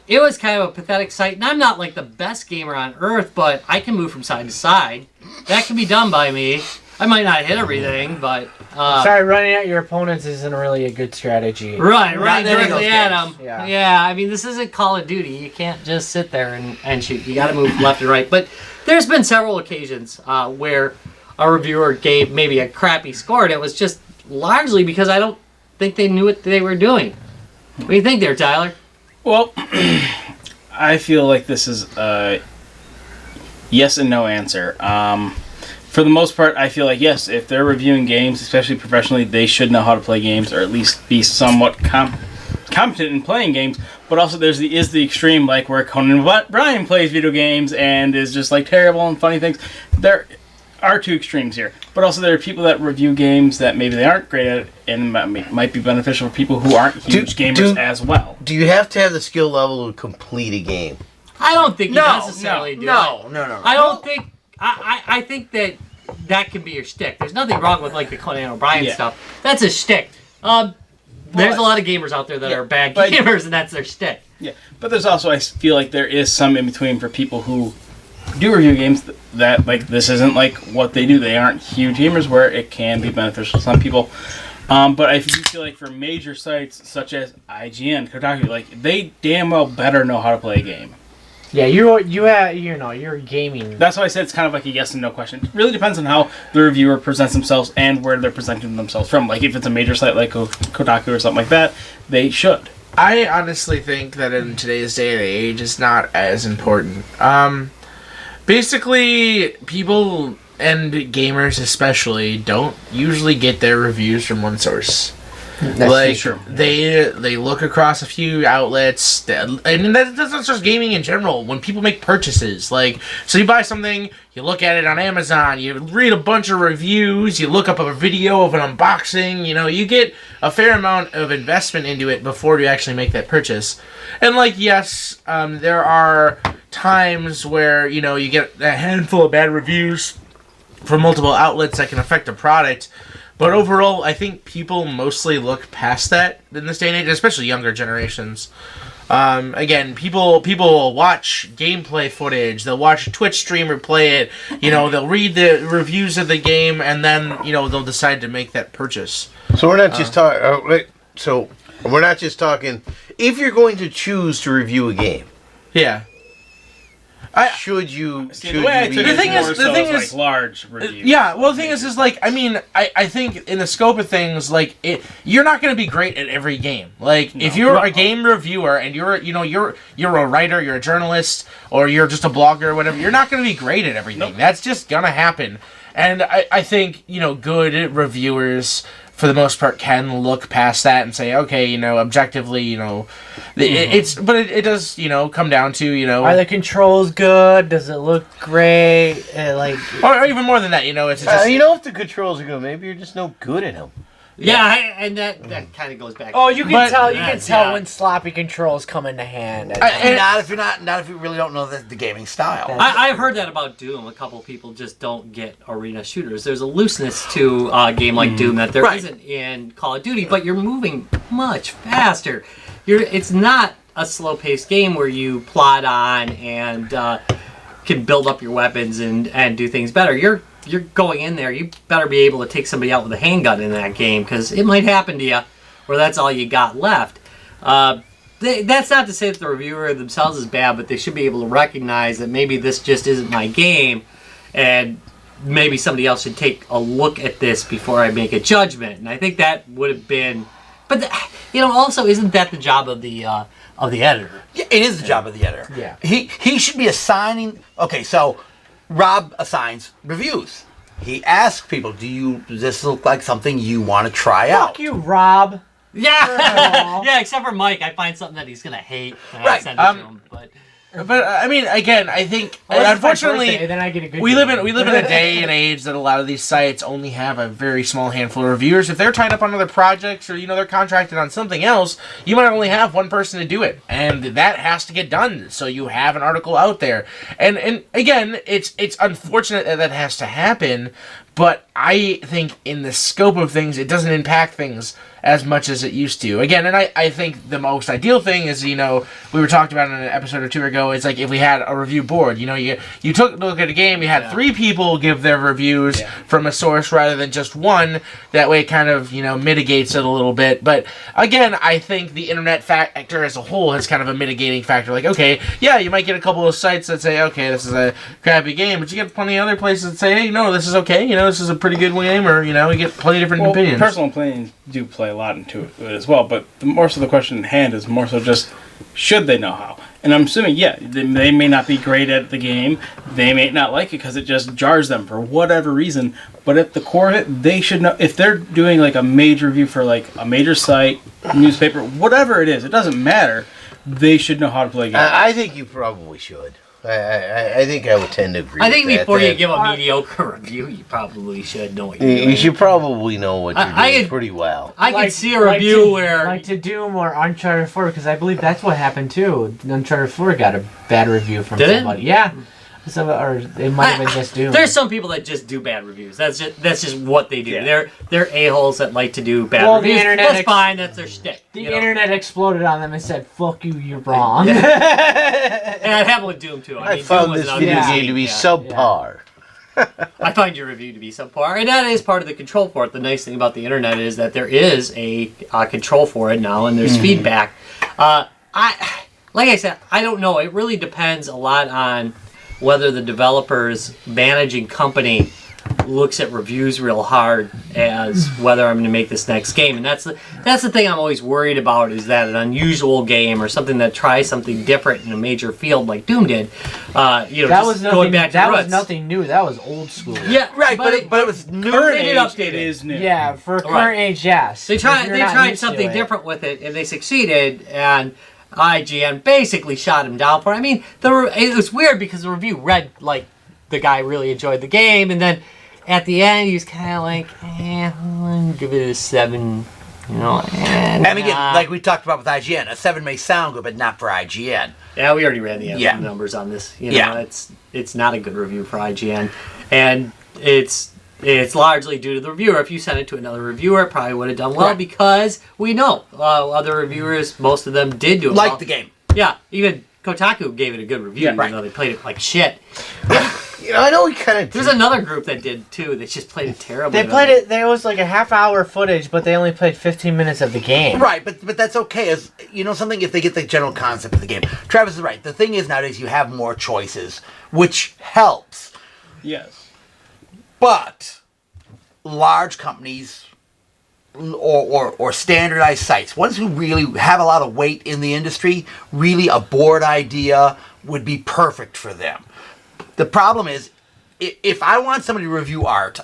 It was kind of a pathetic sight, and I'm not like the best gamer on earth, but I can move from side to side. That can be done by me. I might not hit everything, but Sorry, running at your opponents isn't really a good strategy. right Not in any of directly those at games. them. Yeah. Yeah, I mean, this isn't Call of Duty. You can't just sit there and shoot. You got to move left and right. But there's been several occasions where a reviewer gave maybe a crappy score, and it was just largely because I don't think they knew what they were doing. What do you think there, Tyler? Well, I feel like this is a yes and no answer. For the most part, I feel like yes, if they're reviewing games, especially professionally, they should know how to play games, or at least be somewhat competent in playing games. But also, there is the extreme, like where Conan O'Brien plays video games and is just like terrible and funny things. There are two extremes here. But also, there are people that review games that maybe they aren't great at, and might be beneficial for people who aren't huge gamers as well. Do you have to have the skill level to complete a game? I don't think you No, necessarily do. no. I don't think. I think that can be your shtick. There's nothing wrong with like the Conan O'Brien Yeah. stuff. That's a shtick. There's a lot of gamers out there that are bad but- gamers, and that's their shtick. Yeah, but there's also, I feel like there is some in between for people who do review games that, like, this isn't like what they do. They aren't huge gamers where it can be beneficial to some people. But I do feel like for major sites such as IGN, Kotaku, like, they damn well better know how to play a game. Yeah, you're gaming. That's why I said it's kind of like a yes and no question. It really depends on how the reviewer presents themselves and where they're presenting themselves from. Like, if it's a major site like Kotaku or something like that, they should. I honestly think that in today's day and age, it's not as important. Basically, people and gamers especially don't usually get their reviews from one source. That's true. They look across a few outlets, and that's not just gaming in general. When people make purchases, like, so you buy something, you look at it on Amazon, you read a bunch of reviews, you look up a video of an unboxing, you get a fair amount of investment into it before you actually make that purchase. And like, yes, there are times where, you get a handful of bad reviews from multiple outlets that can affect a product. But overall, I think people mostly look past that in this day and age, especially younger generations. Again, people will watch gameplay footage. They'll watch a Twitch streamer play it. They'll read the reviews of the game, and then they'll decide to make that purchase. So we're not just talking. So we're not just talking. If you're going to choose to review a game, Yeah. should you? The way I took The it thing more is- so the thing as, is- like, large reviews. Yeah, well, the thing is like, I mean, I think in the scope of things, like, you're not going to be great at every game. Like, if you're a game reviewer and you're a writer, you're a journalist, or you're just a blogger or whatever, you're not going to be great at everything. Nope. That's just going to happen. And I think, good reviewers, for the most part, can look past that and say, okay, objectively, it does, come down to, Are the controls good? Does it look great? or even more than that, it's just, if the controls are good, maybe you're just no good at them. Yeah, and that kind of goes back. Oh, you can But- tell. You can tell Yeah. when sloppy controls come into hand. And not if you really don't know the gaming style. I've heard that about Doom. A couple of people just don't get arena shooters. There's a looseness to a game like Doom that there Right. not in Call of Duty, but you're moving much faster. It's not a slow-paced game where you plod on and can build up your weapons and do things better. You're you're going in there, you better be able to take somebody out with a handgun in that game, because it might happen to you where that's all you got left. That's not to say that the reviewer themselves is bad, but they should be able to recognize that maybe this just isn't my game, and maybe somebody else should take a look at this before I make a judgment. And I think that would have been, but also isn't that the job of the editor? Yeah, it is the job of the editor. Yeah. He should be assigning. Okay, so Rob assigns reviews. He asks people, does this look like something you want to try out? Fuck you, Rob. Yeah, yeah. Except for Mike, I find something that he's gonna hate, and I send it to him. But I mean, again, I think Unless it's my unfortunately birthday, then I get a good we live in review. a day and age that a lot of these sites only have a very small handful of reviewers. If they're tied up on other projects or they're contracted on something else, you might only have one person to do it, and that has to get done. So you have an article out there, and again, it's unfortunate that has to happen. But I think in the scope of things, it doesn't impact things as much as it used to. Again, and I think the most ideal thing is, we were talking about in an episode or two ago, it's like if we had a review board, you took a look at a game, you had 3 people give their reviews from a source rather than just one. That way it kind of, mitigates it a little bit. But again, I think the internet factor as a whole has kind of a mitigating factor. Like, okay, yeah, you might get a couple of sites that say, okay, this is a crappy game, but you get plenty of other places that say, hey, no, this is okay, this is a pretty good game, or, you get plenty of different opinions. Personal opinions do play a lot into it as well, but more so the question in hand is more so just, should they know how? And I'm assuming, they may not be great at the game, they may not like it because it just jars them for whatever reason, but at the core of it, they should know, if they're doing like a major review for like a major site, newspaper, whatever it is, it doesn't matter, they should know how to play games. I think you probably should. I think I would tend to agree. I think with before that. you give a mediocre review, you probably should know what you're You doing. should probably know what you're I doing could- pretty well. I could see a review where Like to Doom or Uncharted 4, because I believe that's what happened too. Uncharted 4 got a bad review from Did it? somebody. Yeah. Or it might have been just Doom. there's some people that just do bad reviews. That's just what they do. Yeah. They're a-holes that like to do bad Well, the reviews. internet That's fine. That's their shtick. The you know? internet exploded on them and said, "Fuck you, you're wrong." And it happened with Doom too. I Doom found was this an video ugly game to be yeah. subpar. I find your review to be subpar, and that is part of the control for it. The nice thing about the internet is that there is a control for it now, and there's feedback. Like I said, I don't know. It really depends a lot on whether the developer's managing company looks at reviews real hard as whether I'm going to make this next game. And that's the thing I'm always worried about, is that an unusual game or something that tries something different in a major field like Doom did. That Just was going nothing. back to That the was roots. nothing new. That was old school. Yeah, Right, but it was new. Current they did age, update it is new. Yeah, for Right. current age, yes. They If you're not tried used to something it. different with it, and they succeeded. And IGN basically shot him down for it. I mean, it was weird because the review read like the guy really enjoyed the game, and then at the end he was kind of like, I'm gonna give it a 7. And again, like we talked about with IGN, a 7 may sound good, but not for IGN. yeah, we already ran the Yeah. numbers on this. Yeah. It's not a good review for IGN, and it's largely due to the reviewer. If you sent it to another reviewer, it probably would have done well, Right. because we know other reviewers, most of them did do it Like well. the game. Yeah, even Kotaku gave it a good review, Yeah, even right. though they played it like shit. I know we kind of. There's another group that did too. They just played it terribly. They played it. There was like a half-hour footage, but they only played 15 minutes of the game. Right, but that's okay. As something, if they get the general concept of the game. Travis is right. The thing is, nowadays you have more choices, which helps. Yes. But large companies or standardized sites, ones who really have a lot of weight in the industry, really a board idea would be perfect for them. The problem is, if I want somebody to review art,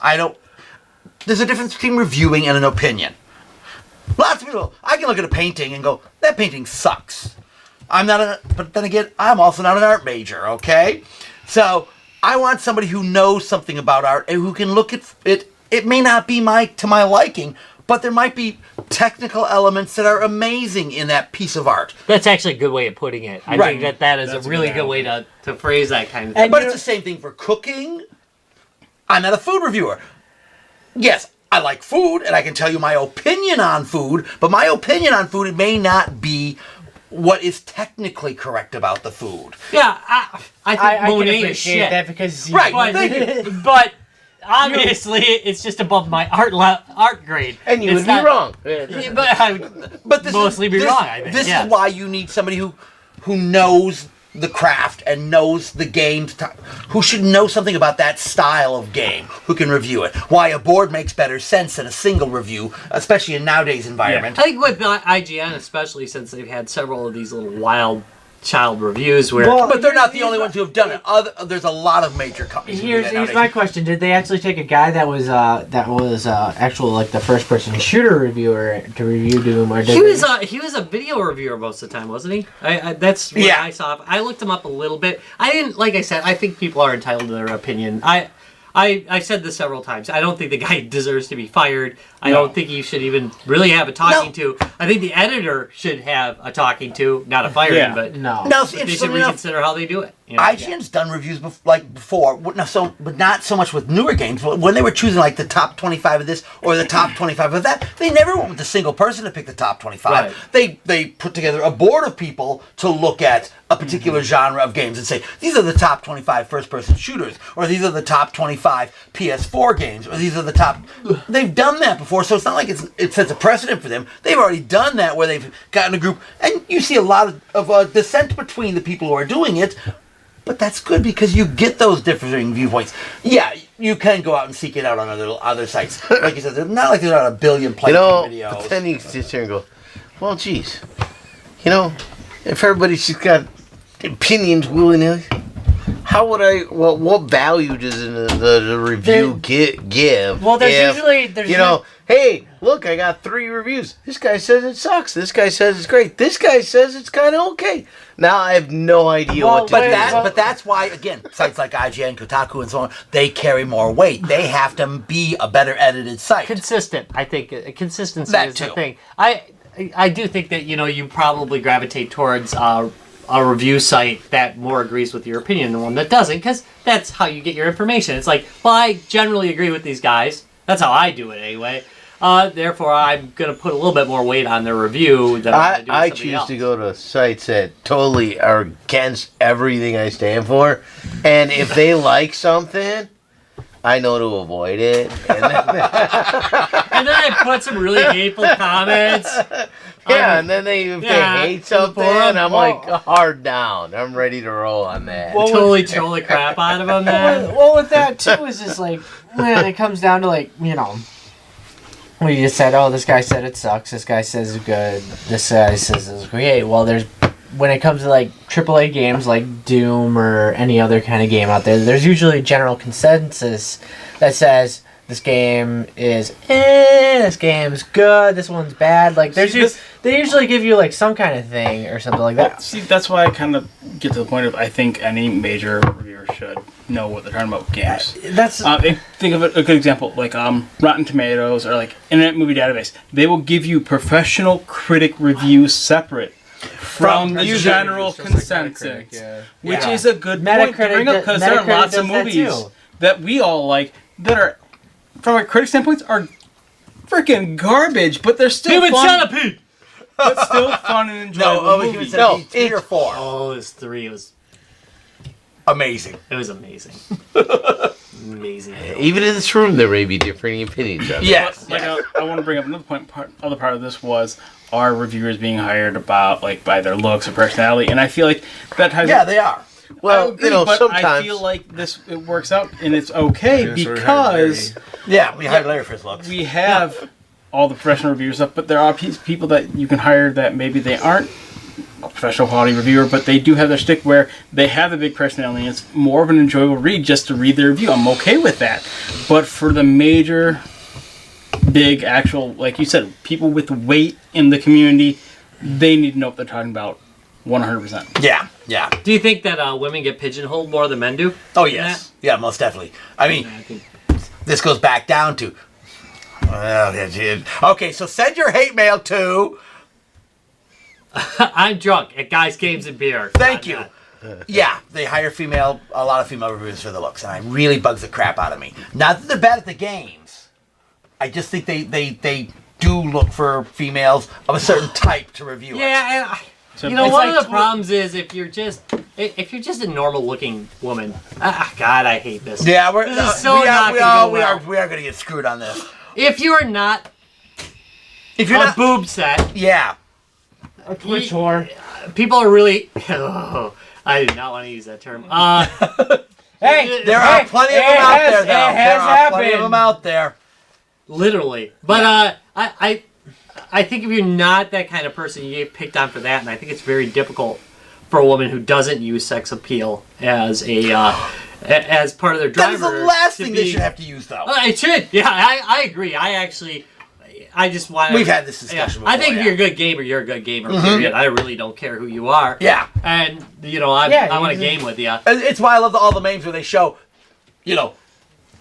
there's a difference between reviewing and an opinion. Lots of people, I can look at a painting and go, that painting sucks. But then again, I'm also not an art major, okay? So I want somebody who knows something about art and who can look at it. It may not be to my liking, but there might be technical elements that are amazing in that piece of art. That's actually a good way of putting it. I Right. think that is That's a a really good good way to phrase that kind of thing. And But it's the same thing for cooking. I'm not a food reviewer. Yes, I like food, and I can tell you my opinion on food, but my opinion on food, it may not be what is technically correct about the food. Yeah, I think I can Monet is appreciate shit. that because Right. But, Thank you. but obviously, it's just above my art grade. And you It's would be not- wrong. Yeah, but I would But this mostly is, be this, wrong, I think. This yes. is why you need somebody who knows the craft and knows the game, who should know something about that style of game, who can review it. Why a board makes better sense than a single review, especially in nowadays environment. I think with IGN, especially since they've had several of these little wild child reviews where... But they're not the only ones who have done it. There's a lot of major companies who do that Here's nowadays. my question: did they actually take a guy that was actual like the first person shooter reviewer to review Doom, or did He was a video reviewer most of the time, wasn't he? That's what Yeah. I saw. I looked him up a little bit. I didn't, like I said, I think people are entitled to their opinion. I've said this several times. I don't think the guy deserves to be fired. I don't think he should even really have a talking to. I think the editor should have a talking to, not a firing, Yeah. but no? Now, they should interestingly enough, reconsider how they do it. You know? IGN's done reviews before, but not so much with newer games. But when they were choosing like the top 25 of this or the top 25 of that, they never went with a single person to pick the top 25. They put together a board of people to look at a particular genre of games and say, these are the top 25 first-person shooters, or these are the top 25 PS4 games, or these are the top... They've done that before, so it's not like it sets a precedent for them. They've already done that where they've gotten a group, and you see a lot of dissent between the people who are doing it, but that's good because you get those differing viewpoints. Yeah, you can go out and seek it out on other sites. Like you said, they're not like there's not a billion playthrough videos. But then you sit there and go, well, geez, if everybody's just got opinions willy-nilly, how would what value does the review give? Well, there's hey, look, I got 3 reviews. This guy says it sucks. This guy says it's great. This guy says it's kind of okay. Now I have no idea what to do. But that's why, again, sites like IGN, Kotaku, and so on, they carry more weight. They have to be a better edited site. Consistent, I think. Consistency That is too. the thing. I do think that, you probably gravitate towards a review site that more agrees with your opinion than one that doesn't, because that's how you get your information. It's like, well, I generally agree with these guys. That's how I do it anyway. Therefore, I'm going to put a little bit more weight on their review than I'm going to do with I somebody choose else. to go to sites that totally are against everything I stand for, and if they like something, I know to avoid it. And And then they put some really hateful comments. and then if they hate something, I'm like hard down. I'm ready to roll on that. Totally troll the crap out of them, man. Well, with that too is just like when it comes down to like we just said, oh, this guy said it sucks. This guy says it's good. This guy says it's great. Well, when it comes to like AAA games like Doom or any other kind of game out there, there's usually general consensus that says this game is this game's good, this one's bad. Like they usually give you like some kind of thing or something like that. See, that's why I kind of get to the point of I think any major reviewer should know what they're talking about with games. That's Think of a good example, like Rotten Tomatoes or like Internet Movie Database. They will give you professional critic reviews separate from the general consensus, which is a good point to bring up because there are lots of movies that we all like that are, from a critic standpoint, are freaking garbage, but they're still Human fun. Centipede! But still fun and enjoyable movies. No, 3 or 4. Oh, it was 3. It was Amazing. amazing. Amazing. Even in this room, there may be differing opinions of it. Yes. Like I want to bring up another point. Other part of this was are reviewers being hired about by their looks or personality, and I feel like that ties. Yeah, they are. Well, but sometimes I feel like it works out and it's okay because Yeah, we hired Larry for his looks. we have all the professional reviewers stuff, but there are people that you can hire that maybe they aren't a professional quality reviewer, but they do have their shtick where they have a big personality and it's more of an enjoyable read just to read their review. I'm okay with that. But for the major, big, actual, like you said, people with weight in the community, they need to know what they're talking about 100%. Yeah, yeah. Do you think that women get pigeonholed more than men do? Oh, yes. Yeah, most definitely. I mean, this goes back down to... Okay, so send your hate mail to... I'm drunk at Guys, Games, and Beer. Thank you. Yeah, they hire a lot of female reviewers for the looks, and it really bugs the crap out of me. Not that they're bad at the games. I just think they do look for females of a certain type to review it. Yeah, So You know, it's one like of the problems is if you're just a normal looking woman. God, I hate this. Yeah, we're This is so not we gonna are go we are well. we are gonna get screwed on this. If you are not If you're a not, boob set, yeah, A Twitch whore. people are really. Oh, I did not want to use that term. Hey, there are plenty of them out there. Though. It There has are plenty of happened. them out there. Literally, but I think if you're not that kind of person, you get picked on for that, and I think it's very difficult for a woman who doesn't use sex appeal as as part of their That is driver. the last to thing be- they should have to use, though. It should. Yeah, I agree. I just want. We've had this discussion I think before, if you're a good gamer, you're a good gamer. Period. I really don't care who you are. Yeah. And you know, I Yeah, want to you game with you. And it's why I love all the memes where they show, you know,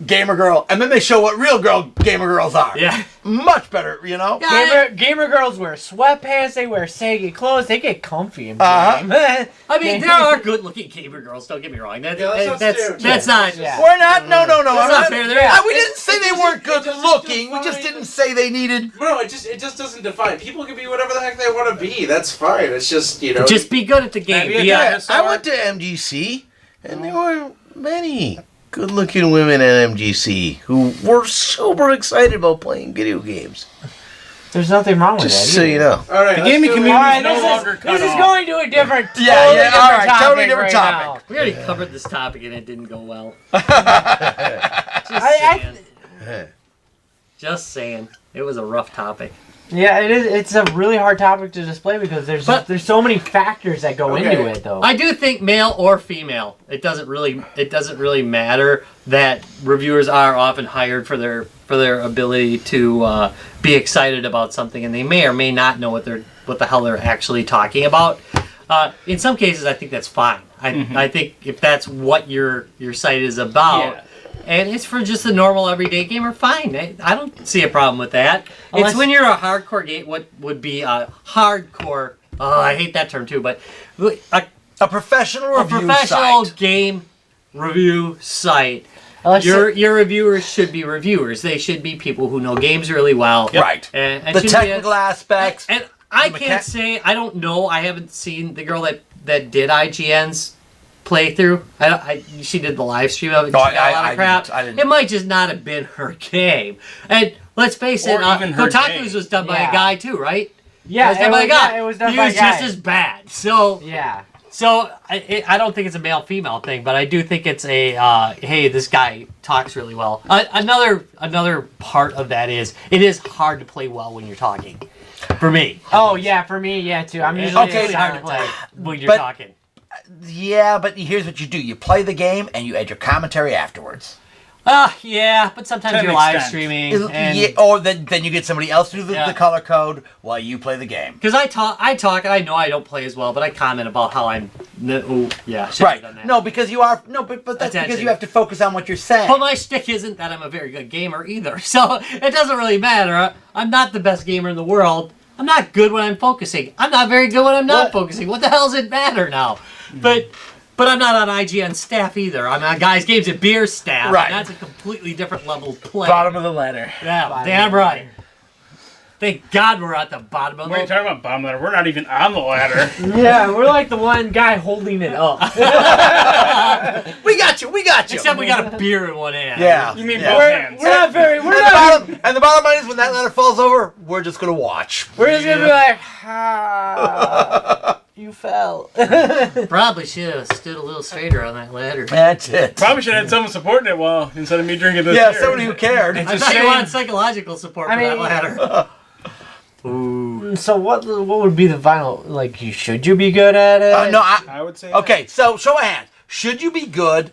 gamer girl, and then they show what real gamer girls are. Yeah. Much better, you know. Yeah, Gamer girls wear sweatpants, they wear saggy clothes, they get comfy in Uh-huh. game. I mean, there are good-looking gamer girls. Don't get me wrong. That's not. Yeah. We're not. No. That's I'm not fair. There is- We didn't say they weren't good looking. We just didn't say they needed. No, it just doesn't define. People can be whatever the heck they want to be. That's fine. It's just Just be good at the game. Maybe a Be a- dinosaur. I went to MGC, and there were many good-looking women at MGC who were super excited about playing video games. There's nothing wrong with that. Just so you know. all right. The gaming community Alright, is no longer cut this is off. going to a different, Yeah, totally yeah, different alright, topic totally different right topic. We already covered this topic and it didn't go well. I- saying. Just saying. It was a rough topic. now. Yeah, it is. It's a really hard topic to display because there's so many factors that go into it, though. I do think male or female, it doesn't really matter that reviewers are often hired for their ability to be excited about something, and they may or may not know what the hell they're actually talking about. In some cases, I think that's fine. I think if that's what your site is about. Yeah. And it's for just a normal everyday gamer, fine. I don't see a problem with that. Unless- It's when you're a hardcore game, what would be a hardcore, I hate that term too, but A professional a review professional site. game review site. Unless Your reviewers should be reviewers. They should be people who know games really well. Right. And The shouldn't be technical aspects. and I the can't say, I don't know, I haven't seen the girl that did IGN's playthrough. She did the live stream of it. No, She got a lot of crap. I didn't. It might just not have been her game. And let's face it, Or even her Kotaku's game. was done by Yeah. a guy too, right? yeah, it was done by a guy. it was done he by was a guy. just as bad. So Yeah. I don't think it's a male-female thing, but I do think it's a hey, this guy talks really well. Another part of that is it is hard to play well when you're talking. For me, Oh yeah, for me, yeah too. I'm usually it's really hard to silent play type. when you're But- talking. Yeah, but here's what you do: you play the game and you add your commentary afterwards. Yeah, but sometimes To an you're live extent. streaming, and Yeah, or then you get somebody else to do Yeah. the color code while you play the game. because I talk, and I know I don't play as well, but I comment about how I'm. Oh, yeah, should have done Right? that. No, because you are but that's because Attention. you have to focus on what you're saying. But my shtick isn't that I'm a very good gamer either, so it doesn't really matter. I'm not the best gamer in the world. I'm not good when I'm focusing. I'm not very good when I'm not focusing. What the hell does it matter now? But I'm not on IGN staff either. I'm on Guys Games and Beer staff. Right. And that's a completely different level of play. Bottom of the ladder. Yeah, Bottom damn of the right. Thank God we're at the bottom of What are you the talking about, bottom ladder? We're not even on the ladder. Yeah, we're like the one guy holding it up. We got you. Except we got a beer in one hand. Yeah. You mean yeah. both we're, hands? we're not very. We're And not. the bottom line is when that ladder falls over, we're just gonna watch. We're just gonna be like, ah, you fell. Probably should have stood a little straighter on that ladder. That's it. Probably should have had someone supporting it well instead of me drinking this Yeah, beer. somebody who cared. I thought you wanted psychological support I for that mean- ladder. Ooh. So what would be the final? Like, should you be good at it? No, I would say. okay, so show of hands. Should you be good?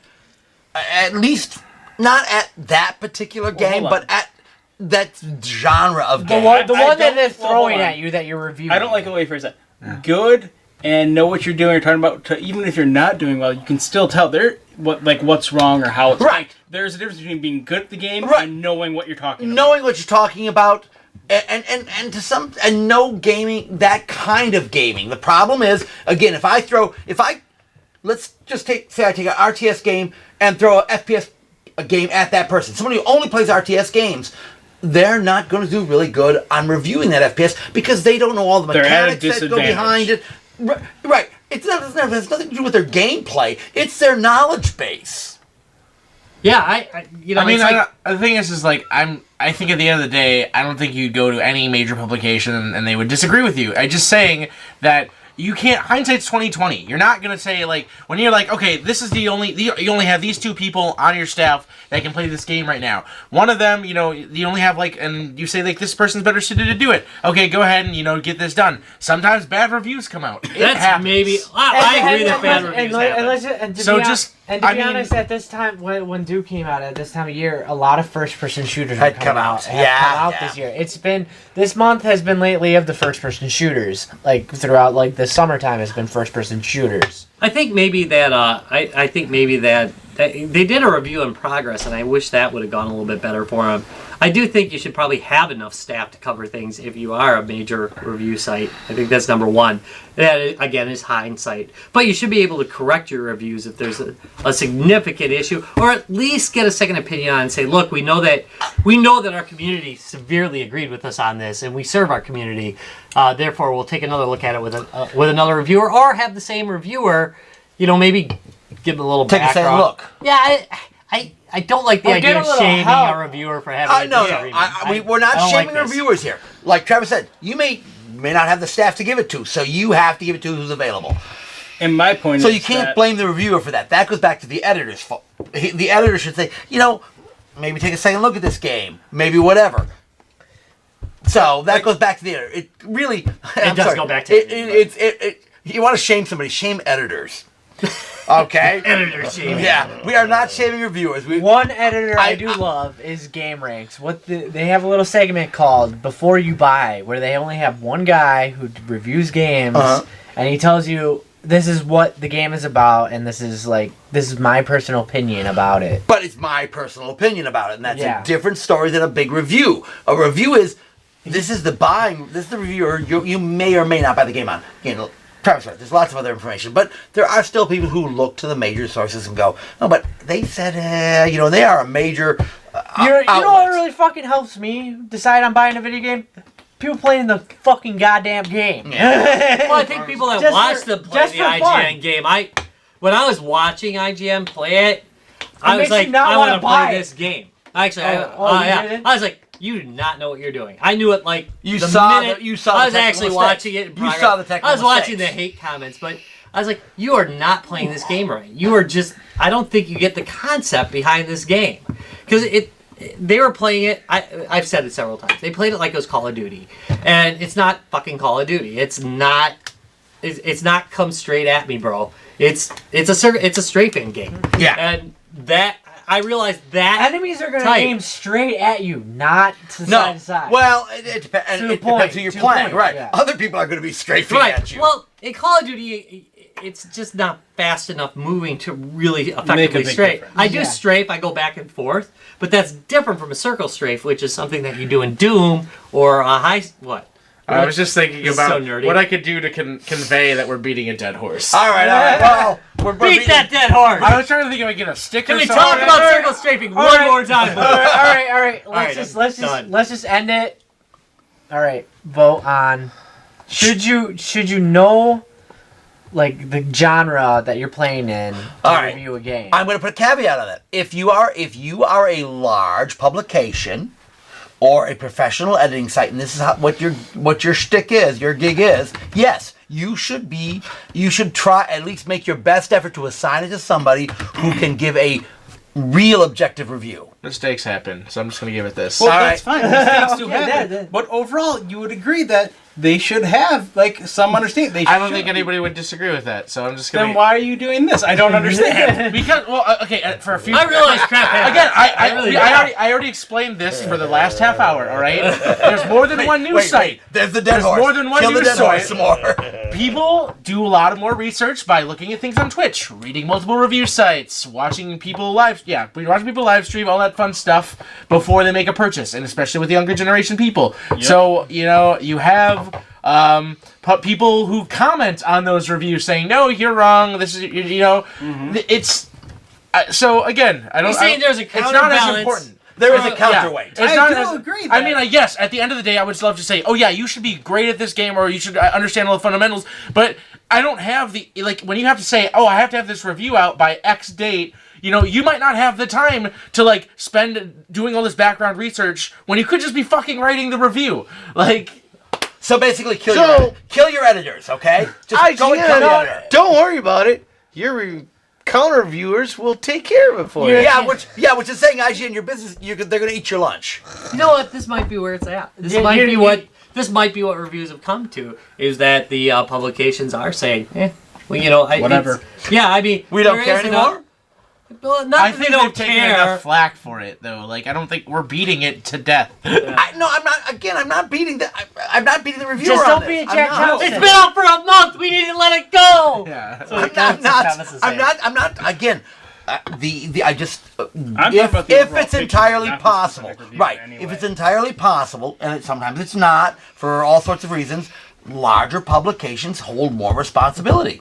At least not at that particular game, hold on. but at that genre of The game. one, the I one that don't- they're well, throwing hold on. at you that you're reviewing. I don't like the way you phrase that. Good and know what you're doing or talking about. Even if you're not doing well, you can still tell what's wrong or how it's Right. played. There's a difference between being good at the game Right. and knowing what you're talking about. Knowing what you're talking about, and no gaming, that kind of gaming. The problem is, again, let's just say I take an RTS game and throw a FPS game at that person. Somebody who only plays RTS games, they're not going to do really good on reviewing that FPS because they don't know all the They're at a mechanics that go disadvantage. behind it. Right. It has nothing to do with their gameplay. It's their knowledge base. Yeah, I you know, I mean, it's like, the thing is like I think at the end of the day, I don't think you'd go to any major publication and they would disagree with you. I'm just saying that you can't. Hindsight's 20/20. You're not gonna say like when you're like, okay, this is you only have these two people on your staff that can play this game right now. One of them, you only have like, and you say like this person's better suited to do it. Okay, go ahead and get this done. Sometimes bad reviews come out. that's happens. maybe. I agree that bad reviews happen. To be honest, at this time, when Doom came out at this time of year, a lot of first-person shooters Had have come out this year. This month has been lately of the first-person shooters. Like throughout, like the summertime has been first-person shooters. I think maybe that I think maybe that they did a review in progress, and I wish that would have gone a little bit better for them. I do think you should probably have enough staff to cover things if you are a major review site. I think that's number one. That, again, is hindsight. But you should be able to correct your reviews if there's a significant issue, or at least get a second opinion on and say, look, we know that our community severely agreed with us on this, and we serve our community. Therefore, we'll take another look at it with another reviewer, or have the same reviewer, maybe give them a little Take a background. second look. Yeah, I don't like the Or idea get a of little shaming help. a reviewer for having a No. disagreement. We're not I don't shaming like this. reviewers here. Like Travis said, you may not have the staff to give it to, so you have to give it to who's available. And my point So is you can't that- blame the reviewer for that. That goes back to the editor's fault. The editor should say, maybe take a second look at this game. Maybe whatever. So that goes back to the editor. It really... It does go back to it. You want to shame somebody, shame editors. Okay? Editor shaming. Yeah. We are not shaming reviewers. One editor I do love is Game Ranks. They have a little segment called Before You Buy, where they only have one guy who reviews games, and he tells you this is what the game is about, and this is my personal opinion about it. But it's my personal opinion about it, and that's Yeah. a different story than a big review. A review is, this is the reviewer you may or may not buy the game on. Travis, right, there's lots of other information, but there are still people who look to the major sources and go, no, but they said, they are a major You know what outlet. really fucking helps me decide on buying a video game? People playing the fucking goddamn game. Well, I think people that Just watch for- them play just the for IGN fun. game, when I was watching IGN play it, I was makes you like, not I wanna want to buy play it. this game. Actually, You yeah. didn't? I was like, you do not know what you're doing. I knew it like You the saw minute the- you saw I the was technical actually mistakes. watching it. In You progress. saw the technical I was watching the mistakes. hate comments, but I was like, you are not playing this game right. You are just. I don't think you get the concept behind this game because they were playing it. I've said it several times. They played it like it was Call of Duty, and it's not fucking Call of Duty. It's not. It's not come straight at me, bro. It's a strafing game. Yeah. And that I realized that Enemies are gonna Type. aim straight at you, not to side to side. Well, it depends. To It the point, depends who you're to the playing, point, right? yeah. Other people are going to be strafing right. at you. Well, in Call of Duty, it's just not fast enough moving to really effectively big strafe. difference. I do Yeah. strafe. I go back and forth, but that's different from a circle strafe, which is something that you do in Doom or a what. I was just thinking This is about so nerdy. what I could do to convey that we're beating a dead horse. all right. Well, we're Beat beating- that dead horse. I was trying to think if I could get a sticker. Can we somewhere. talk about circle strafing one right. more time? all right. right, Let's just end it. All right, vote on. Should you know, like the genre that you're playing in to All right. review a game? I'm going to put a caveat on that. If you are a large publication or a professional editing site, and this is what your shtick is, your gig is, yes, you should try at least make your best effort to assign it to somebody who can give a real objective review. Mistakes happen, so I'm just gonna give it this. Well, All that's fine. Mistakes do Okay, happen. that- But overall, you would agree that they should have some understanding. They I don't should. think anybody would disagree with that, so I'm just gonna. Then why are you doing this? I don't understand. Because okay, for a few. I realize crap happens. Again, I I already explained this for the last half hour. All right, there's more than one news site. There's the dead There's horse. more than one Kill the news dead horse site. some more. People do a lot of more research by looking at things on Twitch, reading multiple review sites, watching people live stream, all that fun stuff before they make a purchase, and especially with younger generation people. So you have people who comment on those reviews saying, "No, you're wrong. This is it's." So again, I don't. You're saying there's a It's not as counterbalance. important. there is a counterweight. It's I not do as- agree I that- mean, yes, at the end of the day, I would love to say, oh yeah, you should be great at this game, or you should understand all the fundamentals. But I don't have the when you have to say, oh, I have to have this review out by X date. You might not have the time to spend doing all this background research when you could just be fucking writing the review. So basically, kill your editors, okay? Just go and kill the editor. Don't worry about it. Your counter reviewers will take care of it for you. Yeah, which is saying IGN, your business, they're gonna eat your lunch. You know what? This might be where it's at. This might be what reviews have come to, is that the publications are saying, Whatever. Yeah, I mean, We don't there care is anymore? enough- Well, not I that think they don't they've taken care. enough flack for it, though. I don't think we're beating it to death. I'm not. Again, I'm not beating the. I'm not beating the reviewer. Just on don't be this. a Jack I'm not. Johnson. It's been out for a month. We need to let it go. Yeah. So I'm not. Again, I just. I'm talking about the If overall it's picture, entirely not the possible, specific review right? anyway. If it's entirely possible, and sometimes it's not, for all sorts of reasons, larger publications hold more responsibility.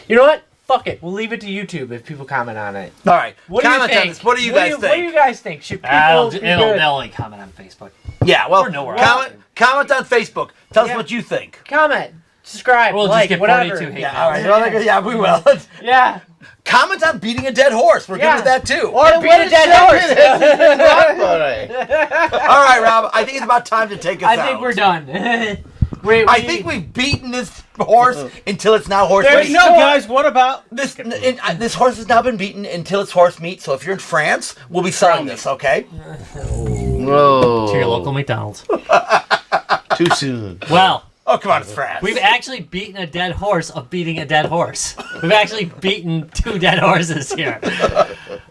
You know what? Fuck it. We'll leave it to YouTube if people comment on it. All right. What do you Comment think? on this. What do you guys think? What do you guys think? Should people be They'll good? only comment on Facebook. Yeah. Well, We're nowhere comment on Facebook. Tell us Yeah. what you think. Comment, subscribe, We'll like, just get whatever. 42 hate Yeah. mail. All right. Well, yeah, we will. Yeah. Comment on beating a dead horse. We're Yeah. good with that too. Or beat a dead horse. All right, Rob. I think it's about time to take us out. I think we're done. I think we've beaten this horse until it's now horse There's meat. no, guys, what about... This horse has now been beaten until it's horse meat. So if you're in France, we'll be selling this. Okay. Whoa. To your local McDonald's. Too soon. Well, Oh, come on, it's France. we've actually beaten a dead horse of beating a dead horse. We've actually beaten 2 dead horses here.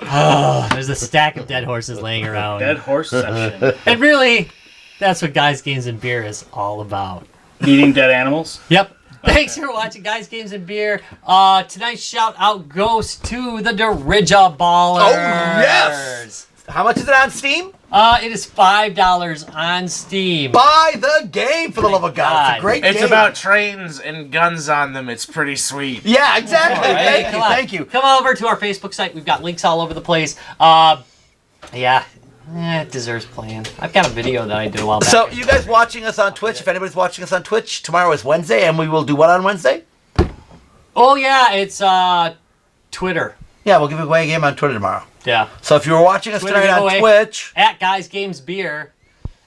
Oh, there's a stack of dead horses laying around. Dead horse section. And really, that's what Guys, Games, and Beer is all about. Eating dead animals? Yep. Thanks for watching Guys, Games, and Beer. Tonight's shout out goes to the Derija Ballers. Oh, yes. How much is it on Steam? It is $5 on Steam. Buy the game, for the love of God. It's a great game. It's about trains and guns on them. It's pretty sweet. Yeah, exactly. All right, come on. Thank you. Come over to our Facebook site. We've got links all over the place. It deserves playing. I've got a video that I did a while back. So, you guys watching us on Twitch, if anybody's watching us on Twitch, tomorrow is Wednesday, and we will do what on Wednesday? Oh, yeah, it's Twitter. Yeah, we'll give away a game on Twitter tomorrow. Yeah. So if you were watching us Twitter tonight on giveaway. Twitch, At Guys, Games, Beer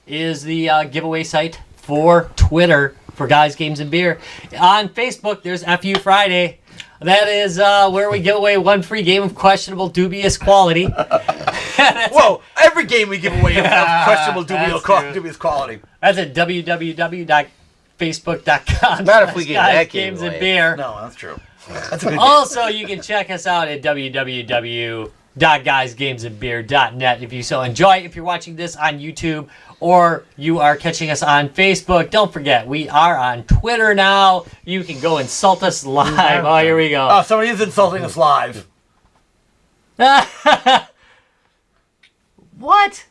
is the giveaway site for Twitter for Guys, Games, and Beer. On Facebook, there's FU Friday. That is where we give away 1 free game of questionable, dubious quality. whoa, every game we give away is of questionable, that's true. dubious quality. That's at www.facebook.com. Not if we give Guys, that game Games, away. and Beer. No, that's true. That's a good game. Also, you can check us out at www.guysgamesandbeer.net if you so enjoy. If you're watching this on YouTube or you are catching us on Facebook, don't forget, we are on Twitter now. You can go insult us live. Oh, here we go. Oh, somebody is insulting us live. What?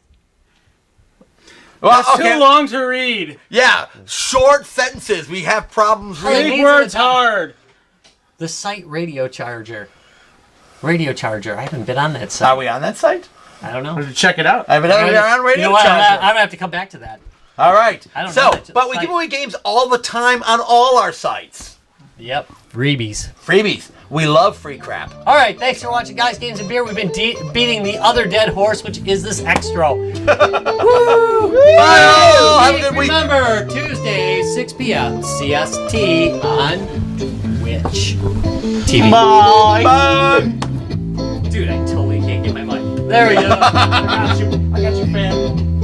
Well, That's too long to read. Yeah, short sentences. We have problems Hey, reading. Big words hard. The site Radio Charger. Radio Charger. I haven't been on that site. Are we on that site? I don't know. Check it out. I haven't been on Radio You know what? I'm Charger. gonna have to come back to that. All right. I don't so, know that but we site. give away games all the time on all our sites. Yep. Freebies. Freebies. We love free crap. All right, thanks for watching Guys, Games, and Beer. We've been beating the other dead horse, which is this extra. Woo! Bye all. Have a good week. Remember, Tuesday, 6 p.m. CST on Twitch TV. Bye. Dude, I totally can't get my mic. There we go. I got you, fan.